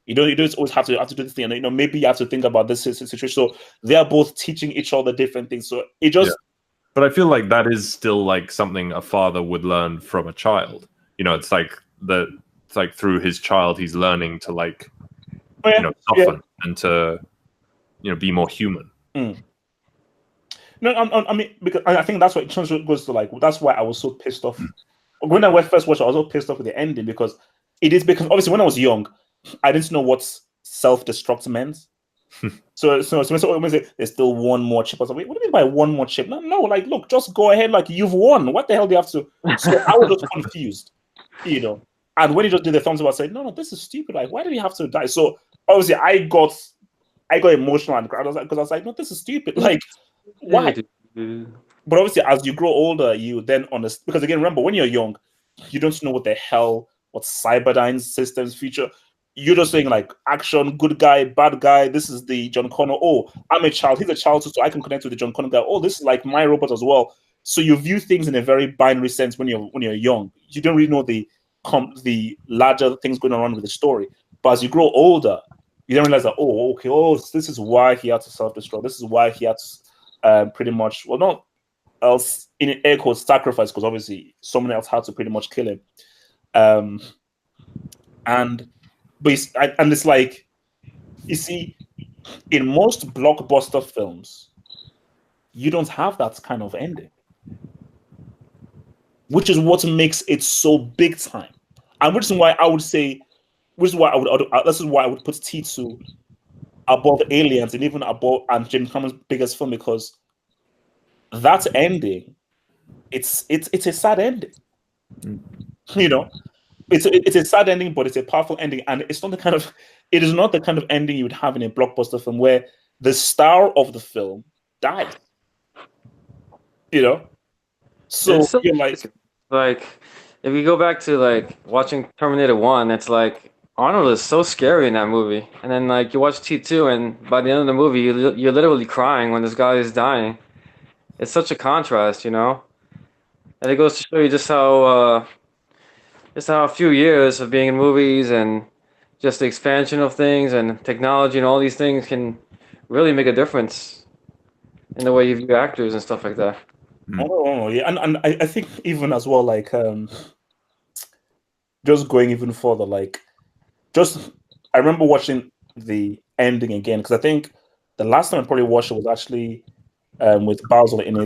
You don't always have to do this thing. And, you know, maybe you have to think about this situation. So they are both teaching each other different things. So it just. But I feel like that is still like something a father would learn from a child. You know, it's like through his child, he's learning to, like, you know, soften and to, you know, be more human. No, I mean, because I think that's what it goes to, like, that's why I was so pissed off. When I first watched it, I was so pissed off with the ending, because obviously when I was young, I didn't know what self-destruct meant. So when say there's still one more chip, I was like, wait, what do you mean by one more chip? No, like, look, just go ahead, like, you've won. What the hell do you have to? So I was just confused, you know. And when he just did the thumbs up, I said, no, this is stupid. Like, why do we have to die? So obviously I got emotional and cried. I was like, no, this is stupid. Like, why? But obviously, as you grow older, you then understand. Because again, remember, when you're young, you don't know what Cyberdyne's systems feature. you're just saying like action, good guy, bad guy. This is the John Connor. Oh, I'm a child. He's a child too, so I can connect with the John Connor guy. Oh, this is like my robot as well. So you view things in a very binary sense when you're young. You don't really know the larger things going on with the story. But as you grow older, you don't realize that, oh, okay, oh, this is why he had to self-destruct. This is why he had to pretty much, well, not else in air quotes sacrifice, because obviously someone else had to pretty much kill him. And it's like, you see, in most blockbuster films, you don't have that kind of ending, which is what makes it so big time, and which is why I would say, this is why I would put T2 above Aliens and even above and James Cameron's biggest film, because that ending, it's a sad ending. You know, it's a sad ending, but it's a powerful ending, and it is not the kind of ending you would have in a blockbuster film where the star of the film dies. You know, so you're like if you go back to like watching Terminator 1, it's like Arnold is so scary in that movie, and then like you watch T2, and by the end of the movie, you're literally crying when this guy is dying. It's such a contrast, you know, and it goes to show you just how a few years of being in movies and just the expansion of things and technology and all these things can really make a difference in the way you view actors and stuff like that. Oh yeah, and I think even as well, like just going even further, like I remember watching the ending again, because I think the last time I probably watched it was actually with Basil in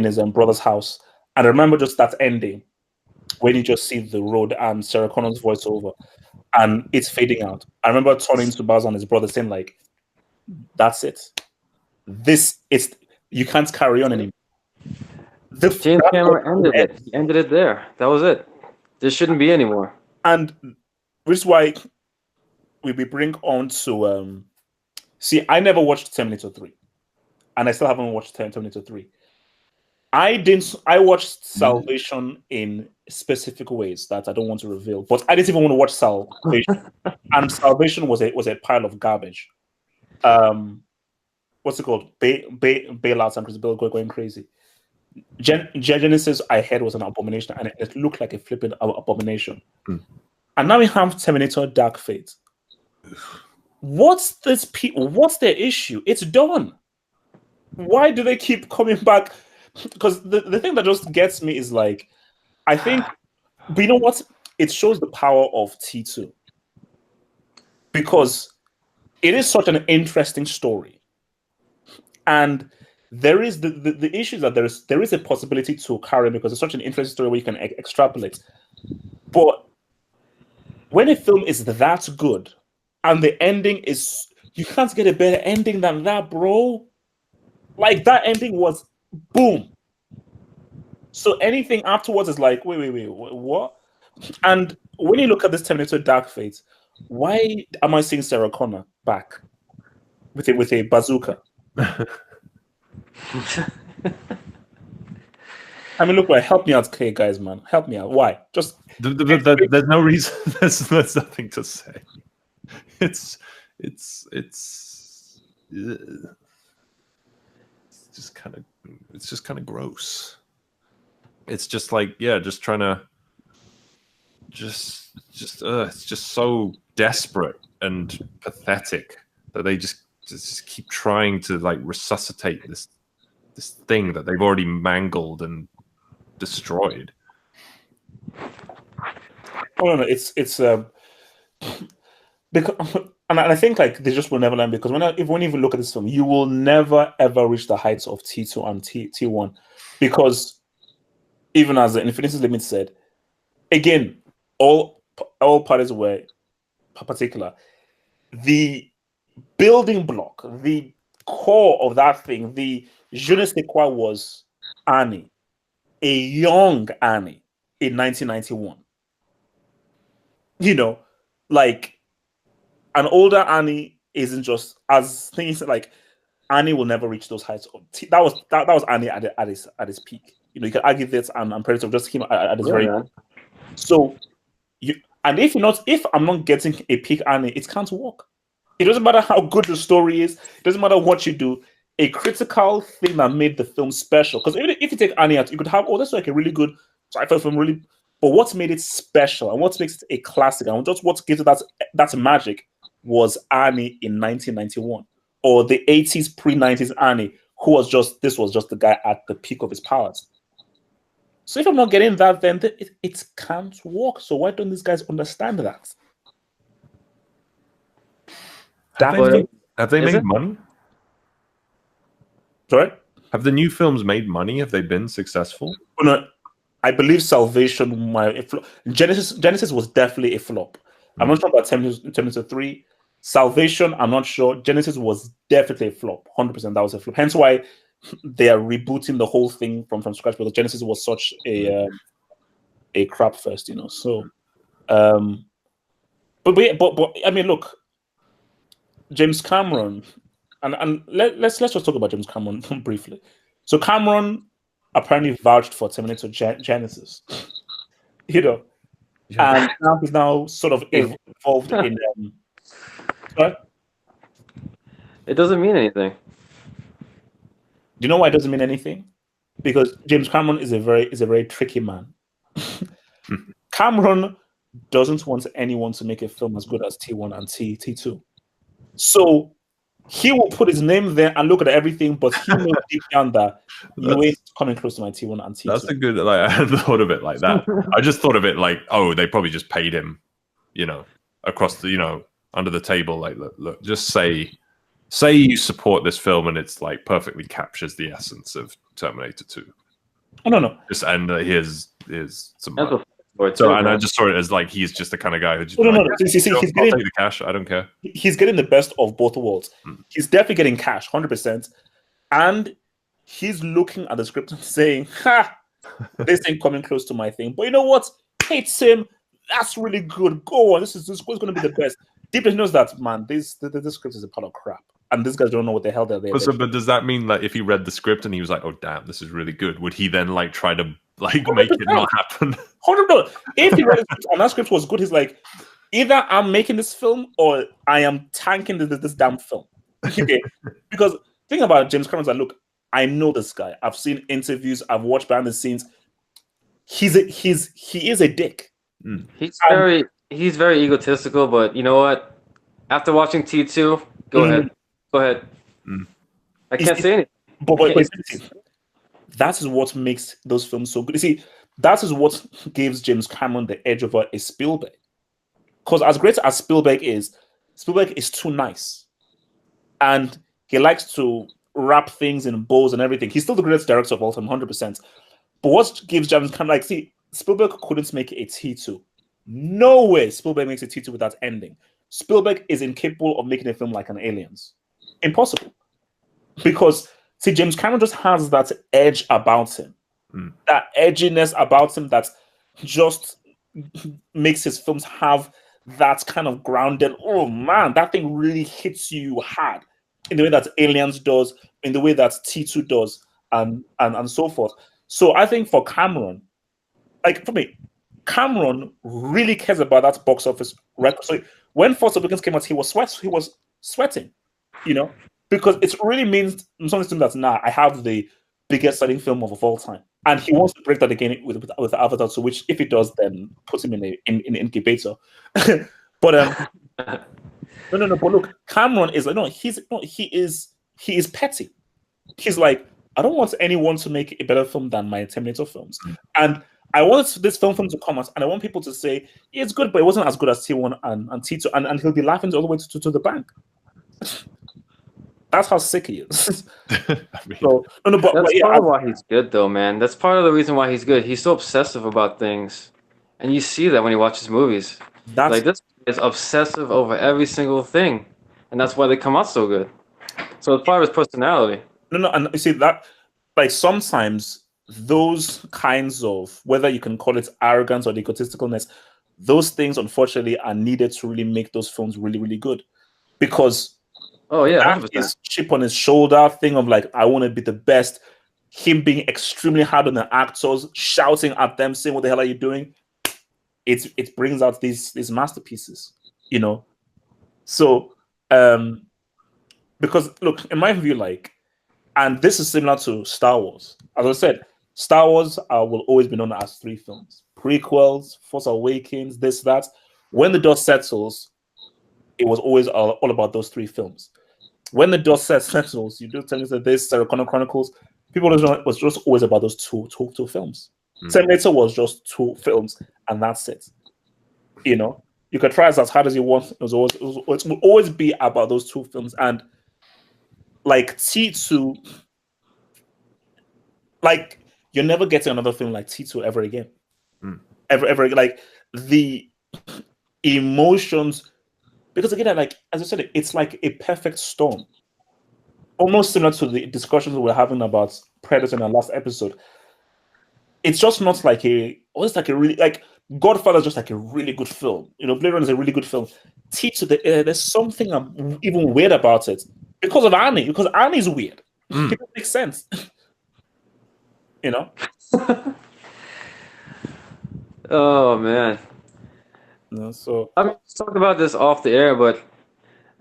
his brother's house, and I remember just that ending when you just see the road and Sarah Connor's voiceover and it's fading out. I remember turning to Basil and his brother saying like, "That's it. You can't carry on anymore." James Cameron ended it. He ended it there. That was it. There shouldn't be any more. And which is why we bring on to see, I never watched Terminator 3. And I still haven't watched Terminator 3. I watched Salvation in specific ways that I don't want to reveal, but I didn't even want to watch Salvation. And Salvation was a pile of garbage. What's it called? Bailouts and Chris Bill going crazy. Genesis, I heard, was an abomination, and it looked like a flipping abomination. And now we have Terminator Dark Fate. What's their issue? It's done. Why do they keep coming back? Because the thing that just gets me is like, I think, but you know what? It shows the power of T2. Because it is such an interesting story. And there is the issue that there is a possibility to carry, because it's such an interesting story where you can extrapolate. But when a film is that good and the ending is, you can't get a better ending than that, bro. Like, that ending was boom. So anything afterwards is like, wait, what? And when you look at this Terminator Dark Fate, why am I seeing Sarah Connor back with a bazooka? I mean, look, help me out, okay, guys, man. Help me out. Why? Just there's no reason. There's nothing to say. It's just kind of gross. It's just like, yeah, just trying to it's just so desperate and pathetic that they just keep trying to like resuscitate this thing that they've already mangled and destroyed. Oh no, it's because, and I think like they just will never learn, because when you even look at this film, you will never ever reach the heights of T2 and T1, because even as the Infinity Limit said, again, all parties were particular. The building block, the core of that thing, the je ne sais quoi, was Annie, a young Annie in 1991. You know, like, an older Annie isn't just, as things like, Annie will never reach those heights. That was Annie at his peak. You know, you can argue this and Predator just came at his very. So And if I'm not getting a peak Annie, it can't work. It doesn't matter how good the story is. It doesn't matter what you do. A critical thing that made the film special. Because even if you take Annie out, you could have, that's like a really good sci-fi film, really. But what made it special and what makes it a classic and just what gives it that magic was Annie in 1991, or the 80s, pre-90s Annie, this was just the guy at the peak of his powers. So if I'm not getting that, then it can't work. So why don't these guys understand that? Have they made money? Sorry? Have the new films made money? Have they been successful? No, I believe Salvation might. Genesis was definitely a flop. I'm not sure about Terminator 3. Salvation, I'm not sure. Genesis was definitely a flop. 100% that was a flop. Hence why they are rebooting the whole thing from scratch, because Genesis was such a crap fest, So, but I mean, look, James Cameron, and let's just talk about James Cameron briefly. So Cameron apparently vouched for Terminator Genesis, and now he's now sort of involved in. What? It doesn't mean anything. Do you know why it doesn't mean anything? Because James Cameron is a very tricky man. Cameron doesn't want anyone to make a film as good as T1 and T2. So he will put his name there and look at everything, but he knows deep down that you ain't coming close to my T1 and T2. That's a good, I hadn't thought of it like that. I just thought of it like, they probably just paid him, across the, under the table. Like, look, just say you support this film and it's like perfectly captures the essence of Terminator 2. Oh, no. Here's some money. So, and I just saw it as like he's just the kind of guy who just no. I'll He's getting, take the cash. I don't care. He's getting the best of both worlds. He's definitely getting cash, 100%, and he's looking at the script and saying, "Ha, this ain't coming close to my thing." But you know what? Hey Tim, that's really good. Go on. This is going to be the best. Deep down he knows that, man. This script is a pile of crap, and these guys don't know what the hell they're there. But does that mean that if he read the script and he was like, "Oh damn, this is really good," would he then like try to make it not happen? 100%. If he read it and that script was good, he's like, either I'm making this film or I am tanking this damn film. Okay? Because think about James Cameron's like, look, I know this guy. I've seen interviews. I've watched behind the scenes. He is a dick. He's very egotistical. But you know what? After watching T2, go ahead. I can't say anything. But that is what makes those films so good. You see, that is what gives James Cameron the edge over a Spielberg. Because as great as Spielberg is too nice. And he likes to wrap things in bows and everything. He's still the greatest director of all time, 100%. But what gives James Cameron, Spielberg couldn't make a T2. No way Spielberg makes a T2 without ending. Spielberg is incapable of making a film like an Aliens. Impossible. Because James Cameron just has that edge about him. That edginess about him that just makes his films have that kind of grounded, oh man, that thing really hits you hard in the way that Aliens does, in the way that T2 does, and so forth. So I think for Cameron, for me, Cameron really cares about that box office record. So when Force Awakens came out, he was sweating, because it really means something to him that I have the biggest selling film of all time, and he wants to break that again with Avatar. So, which if it does, then puts him in an incubator. But no. But look, Cameron is he is petty. He's like, I don't want anyone to make a better film than my Terminator films, and I want this film to come out, and I want people to say it's good, but it wasn't as good as T1 and T2, and he'll be laughing all the way to the bank. That's how sick he is. That's part of why he's good, though, man. That's part of the reason why he's good. He's so obsessive about things, and you see that when you watch his movies. This is obsessive over every single thing, and that's why they come out so good. So it's part of his personality. No, and you see that, sometimes those kinds of, whether you can call it arrogance or egotisticalness, those things unfortunately are needed to really make those films really, really good, because. Oh yeah, that is chip on his shoulder thing of I want to be the best. Him being extremely hard on the actors, shouting at them, saying, "What the hell are you doing?" it brings out these masterpieces, you know. So because look, in my view, like, and this is similar to Star Wars. As I said, Star Wars will always be known as 3 films: prequels, Force Awakens, this, that. When the dust settles, it was always all about those 3 films. When the dust settles, you do tell me that this Sarah Connor Chronicles, people was just always about those two films. Terminator was just 2 films, and that's it. You know, you could try as hard as you want. It will always be about those 2 films, and like T2, like you're never getting another film like T2 ever again. Ever like the emotions, because again, like as I said, it's like a perfect storm. Almost similar to the discussions we were having about Predator in our last episode. It's just not like it's like a really, like, Godfather is just like a really good film. You know, Blade Runner is a really good film. T2, there's something even weird about it because of Arnie. Because Arnie is weird. It makes sense. You know. Oh man. No, so I mean, let's talk about this off the air, but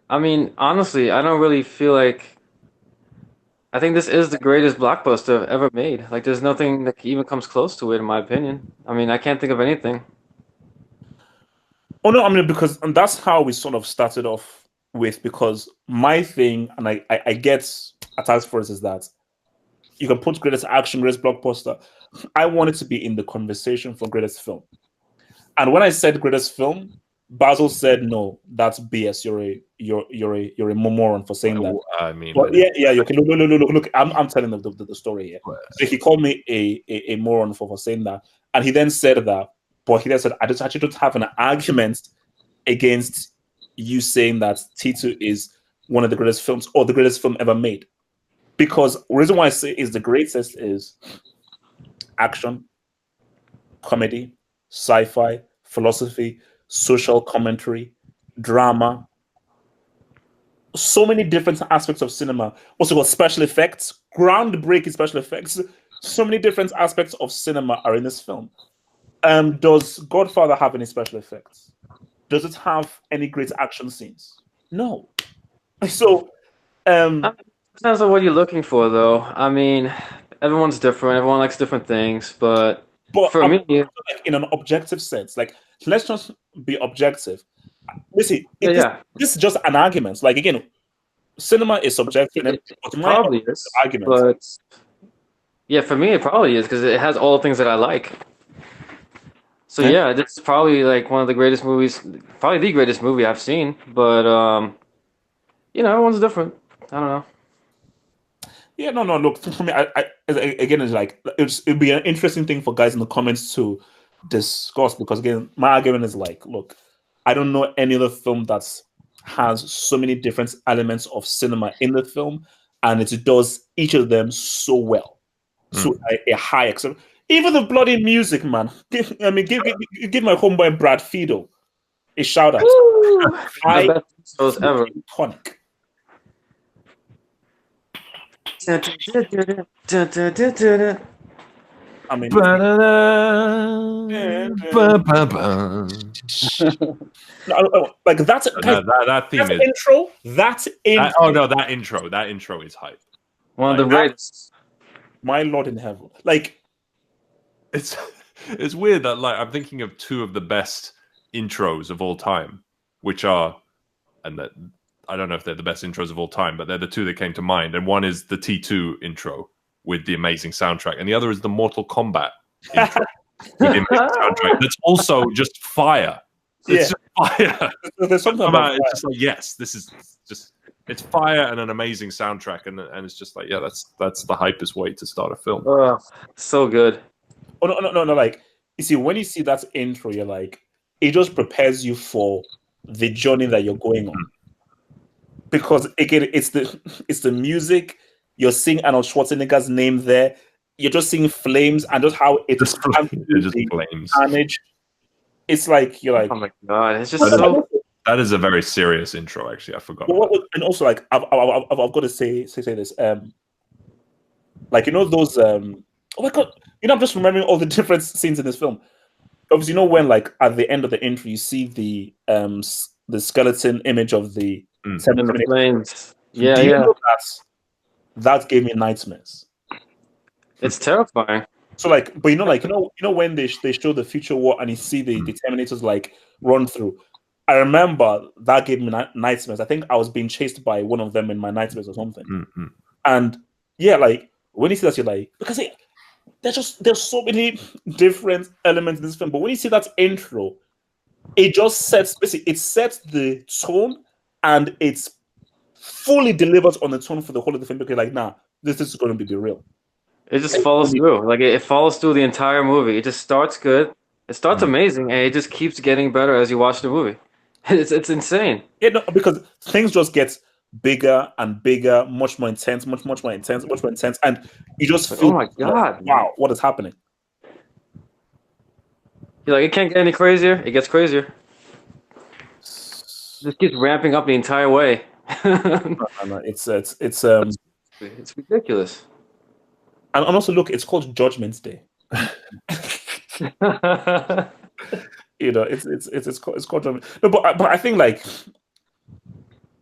I mean, honestly, I don't really feel like. I think this is the greatest blockbuster ever made. Like, there's nothing that even comes close to it, in my opinion. I mean, I can't think of anything. Oh no, I mean, because and that's how we sort of started off with, because my thing, and I get attached for it, is that you can put greatest action, greatest blockbuster. I want it to be in the conversation for greatest film. And when I said greatest film, Basil said, "No, that's BS. You're a moron for saying that." I mean, but yeah. Okay, look. I'm telling the story here. So he called me a moron for saying that, and he then said that. But he then said, "I actually don't have an argument against you saying that T2 is one of the greatest films or the greatest film ever made, because the reason why I say is the greatest is action, comedy, sci-fi, philosophy, social commentary, drama, so many different aspects of cinema. Also got special effects, groundbreaking special effects. So many different aspects of cinema are in this film. Does Godfather have any special effects? Does it have any great action scenes? No. So Depends on what you're looking for, though. I mean, everyone's different. Everyone likes different things, but for me, like, in an objective sense, like, let's just be objective. Listen, this is just an argument. Like, again, cinema is subjective. It probably is, argument. But yeah, for me, it probably is because it has all the things that I like. So yeah, this is probably like one of the greatest movies, probably the greatest movie I've seen. But you know, everyone's different. I don't know. Yeah, no. Look, for me, I again, it's like it'd be an interesting thing for guys in the comments to discuss, because again, my argument is like, look, I don't know any other film that has so many different elements of cinema in the film, and it does each of them so well, so a high excellence. Even the bloody music, man. Give my homeboy Brad Fiedel a shout out. The best shows ever. Iconic. I mean, like that's that theme is intro. That intro is hype. One of the greatest. My Lord in heaven, like it's weird that, like, I'm thinking of 2 of the best intros of all time, which are, and that I don't know if they're the best intros of all time, but they're the 2 that came to mind. And one is the T2 intro with the amazing soundtrack, and the other is the Mortal Kombat intro with the amazing soundtrack. That's also just fire. It's just fire. There's something about it's just like, yes, this is just, it's fire and an amazing soundtrack, and it's just like, yeah, that's the hypest way to start a film. So good. Oh no! Like, you see, when you see that intro, you're like, it just prepares you for the journey that you're going on. Because again, it's the music. You're seeing Arnold Schwarzenegger's name there. You're just seeing flames, and just how it's just flames. Carnage. It's like, you're like, oh my god, it's just so. That is a very serious intro, actually. I forgot. And also, like, I've got to say this. Like, you know those. Oh my god! You know, I'm just remembering all the different scenes in this film. obviously, you know when like at the end of the intro you see the skeleton image of the And the flames. Yeah, do you yeah. know that gave me nightmares? It's terrifying. So like, but when they show the future war and you see the Terminators like run through. I remember that gave me nightmares. I think I was being chased by one of them in my nightmares or something. And yeah, like when you see that, you're like, because there's so many different elements in this film. But when you see that intro, it just sets the tone, and it's fully delivers on the tone for the whole of the film. Because like, nah, this is going to be real. It just follows through. Like it follows through the entire movie. It just starts good. It starts amazing, and it just keeps getting better as you watch the movie. It's insane. Yeah, no, because things just get bigger and bigger, much more intense, much more intense, and you just feel, oh my god, wow, what is happening? You're like, it can't get any crazier. It gets crazier. This keeps ramping up the entire way. No, it's ridiculous. And also, look, it's called Judgment Day. It's called Judgment. No, but I think like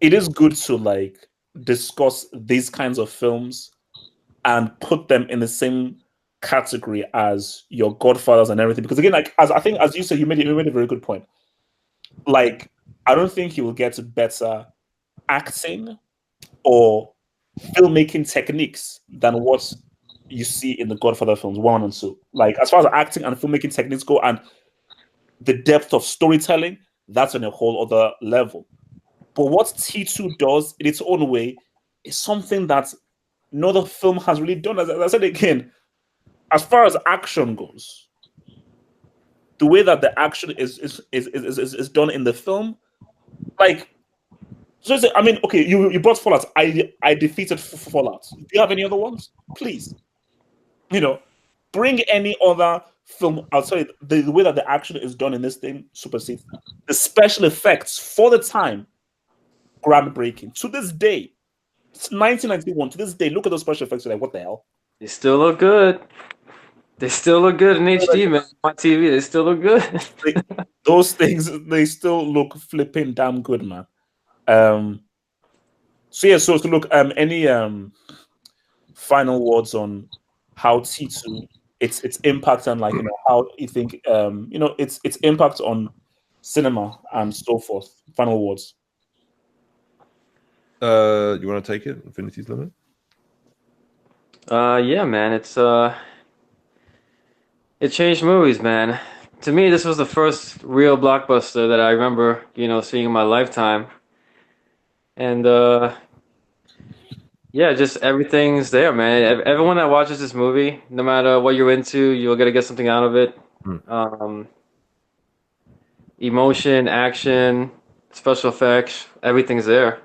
it is good to like discuss these kinds of films and put them in the same category as your Godfathers and everything. Because again, like as you said, you made a very good point. Like, I don't think you will get better acting or filmmaking techniques than what you see in the Godfather films 1 and 2. Like, as far as acting and filmmaking techniques go, and the depth of storytelling, that's on a whole other level. But what T2 does in its own way is something that no other film has really done. As I said again, as far as action goes, the way that the action is done in the film, like, so I mean, okay, you brought Fallout. I defeated Fallout. Do you have any other ones? Please, bring any other film outside. The way that the action is done in this thing supersedes that. The special effects for the time, groundbreaking. To this day, it's 1991. To this day, look at those special effects. You're like, what the hell? They still look good. They still look good in HD, man. On TV, they still look good. Those things, they still look flipping damn good, man. So look, any final words on how T2 its impact and like how you think its impact on cinema and so forth. Final words. You want to take it? Infinity's Limit? Yeah, man. It changed movies, man. To me, this was the first real blockbuster that I remember, seeing in my lifetime. And yeah, just everything's there, man. Everyone that watches this movie, no matter what you're into, you're gonna get something out of it. Emotion, action, special effects, everything's there.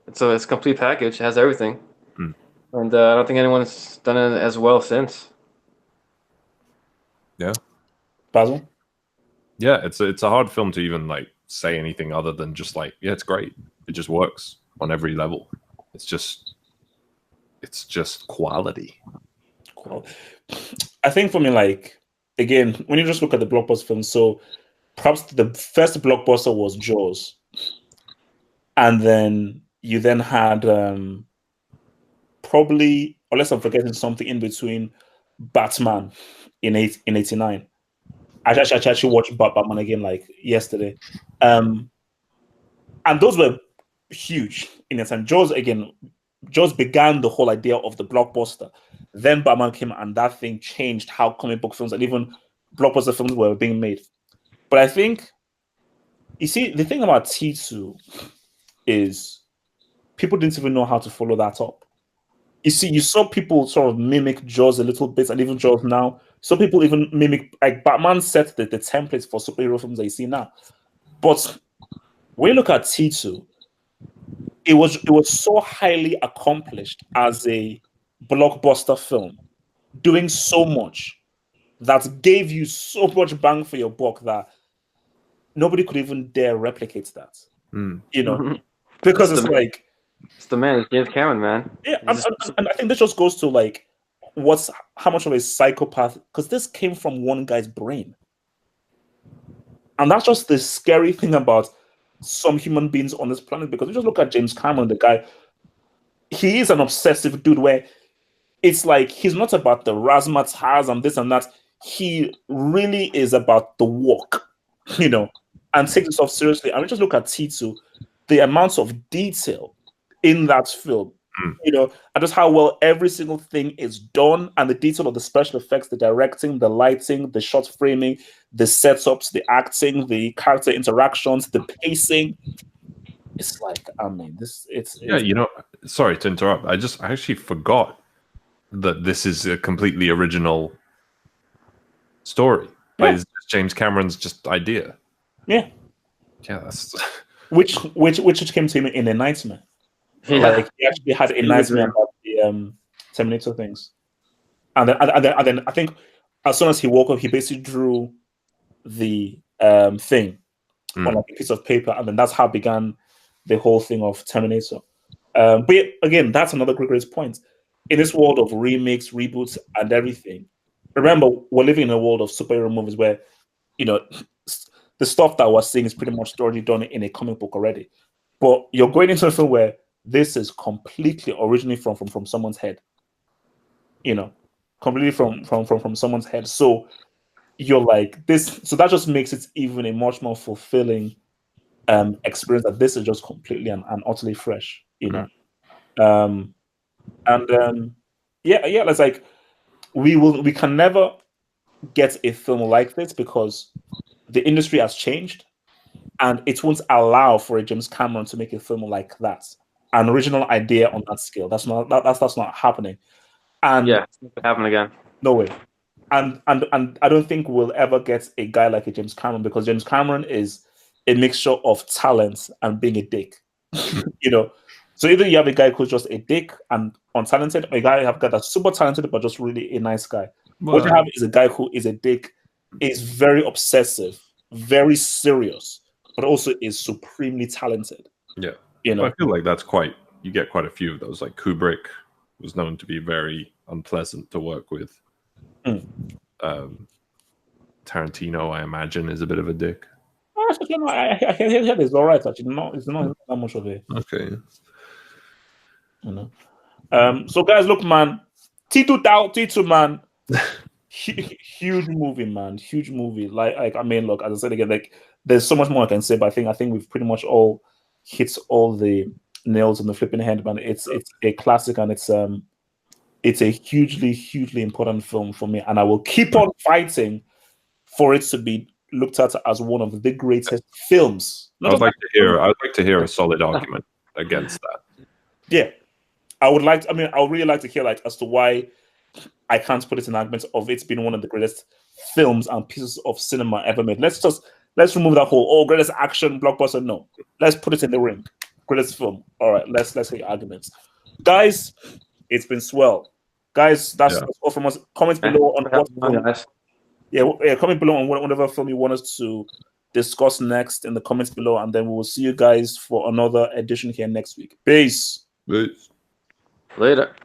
It's a complete package. It has everything. And I don't think anyone's done it as well since. Yeah. Basil? Yeah, it's a hard film to even like say anything other than just like, yeah, it's great. It just works on every level. It's just quality. Cool. I think for me, like, again, when you just look at the blockbuster films, so perhaps the first blockbuster was Jaws. And then you then had probably, unless I'm forgetting something in between, Batman in 89. I actually watched Batman again like yesterday. And those were huge in a sense. Jaws began the whole idea of the blockbuster. Then Batman came and that thing changed how comic book films and even blockbuster films were being made. But I think, you see, the thing about T2 is people didn't even know how to follow that up. You see, you saw people sort of mimic Jaws a little bit, and even Jaws now. Some people even mimic, like Batman set the templates for superhero films that you see now. But when you look at T2, it was so highly accomplished as a blockbuster film, doing so much that gave you so much bang for your buck that nobody could even dare replicate that. Because it's like, it's the man, it's James Cameron, man. Yeah, and I think this just goes to like how much of a psychopath, because this came from one guy's brain. And that's just the scary thing about some human beings on this planet, because you just look at James Cameron, the guy, he is an obsessive dude where it's like he's not about the razzmatazz and this and that. He really is about the work, and takes himself seriously. And we just look at T2, the amounts of detail in that film, and just how well every single thing is done, and the detail of the special effects, the directing, the lighting, the shot framing, the setups, the acting, the character interactions, the pacing. It's like, I mean, it's sorry to interrupt. I actually forgot that this is a completely original story. Like, it's just James Cameron's just idea. Yeah, that's which came to him in a nightmare. Yeah. Like, he actually had a nightmare about the Terminator things, and then I think as soon as he woke up, he basically drew the thing on like a piece of paper, and then that's how began the whole thing of Terminator. But again, that's another great point. In this world of remakes, reboots, and everything, remember, we're living in a world of superhero movies where, the stuff that we're seeing is pretty much already done in a comic book already. But you're going into a film where this is completely originally from someone's head. Completely from someone's head. So you're like this. So that just makes it even a much more fulfilling experience, that this is just completely and utterly fresh. It's like we can never get a film like this because the industry has changed, and it won't allow for a James Cameron to make a film like that, an original idea on that scale. That's not happening. And it's not gonna happen again. No way. And I don't think we'll ever get a guy like a James Cameron, because James Cameron is a mixture of talent and being a dick. So either you have a guy who's just a dick and untalented, or you have a guy that's super talented but just really a nice guy. What you have is a guy who is a dick, is very obsessive, very serious, but also is supremely talented. Yeah. I feel like you get quite a few of those. Like Kubrick was known to be very unpleasant to work with. Tarantino, I imagine, is a bit of a dick. I hear it's all right. Actually, it's not that much of it. Okay. So guys, look, man, T2, man, huge movie, man, huge movie. Like I mean, look, as I said again, like there's so much more I can say, but I think we've pretty much all hit all the nails on the flipping head, man. It's a classic, and it's a hugely important film for me, and I will keep on fighting for it to be looked at as one of the greatest films. I would like to hear a solid argument against that. Yeah. I would really like to hear as to why I can't put it in argument of it being one of the greatest films and pieces of cinema ever made. Let's remove that whole greatest action blockbuster. No. Let's put it in the ring. Greatest film. All right, let's hear arguments. Guys, it's been swell. Guys, that's all from us. Comment below on comment below on whatever film you want us to discuss next in the comments below, and then we will see you guys for another edition here next week. Peace. Later.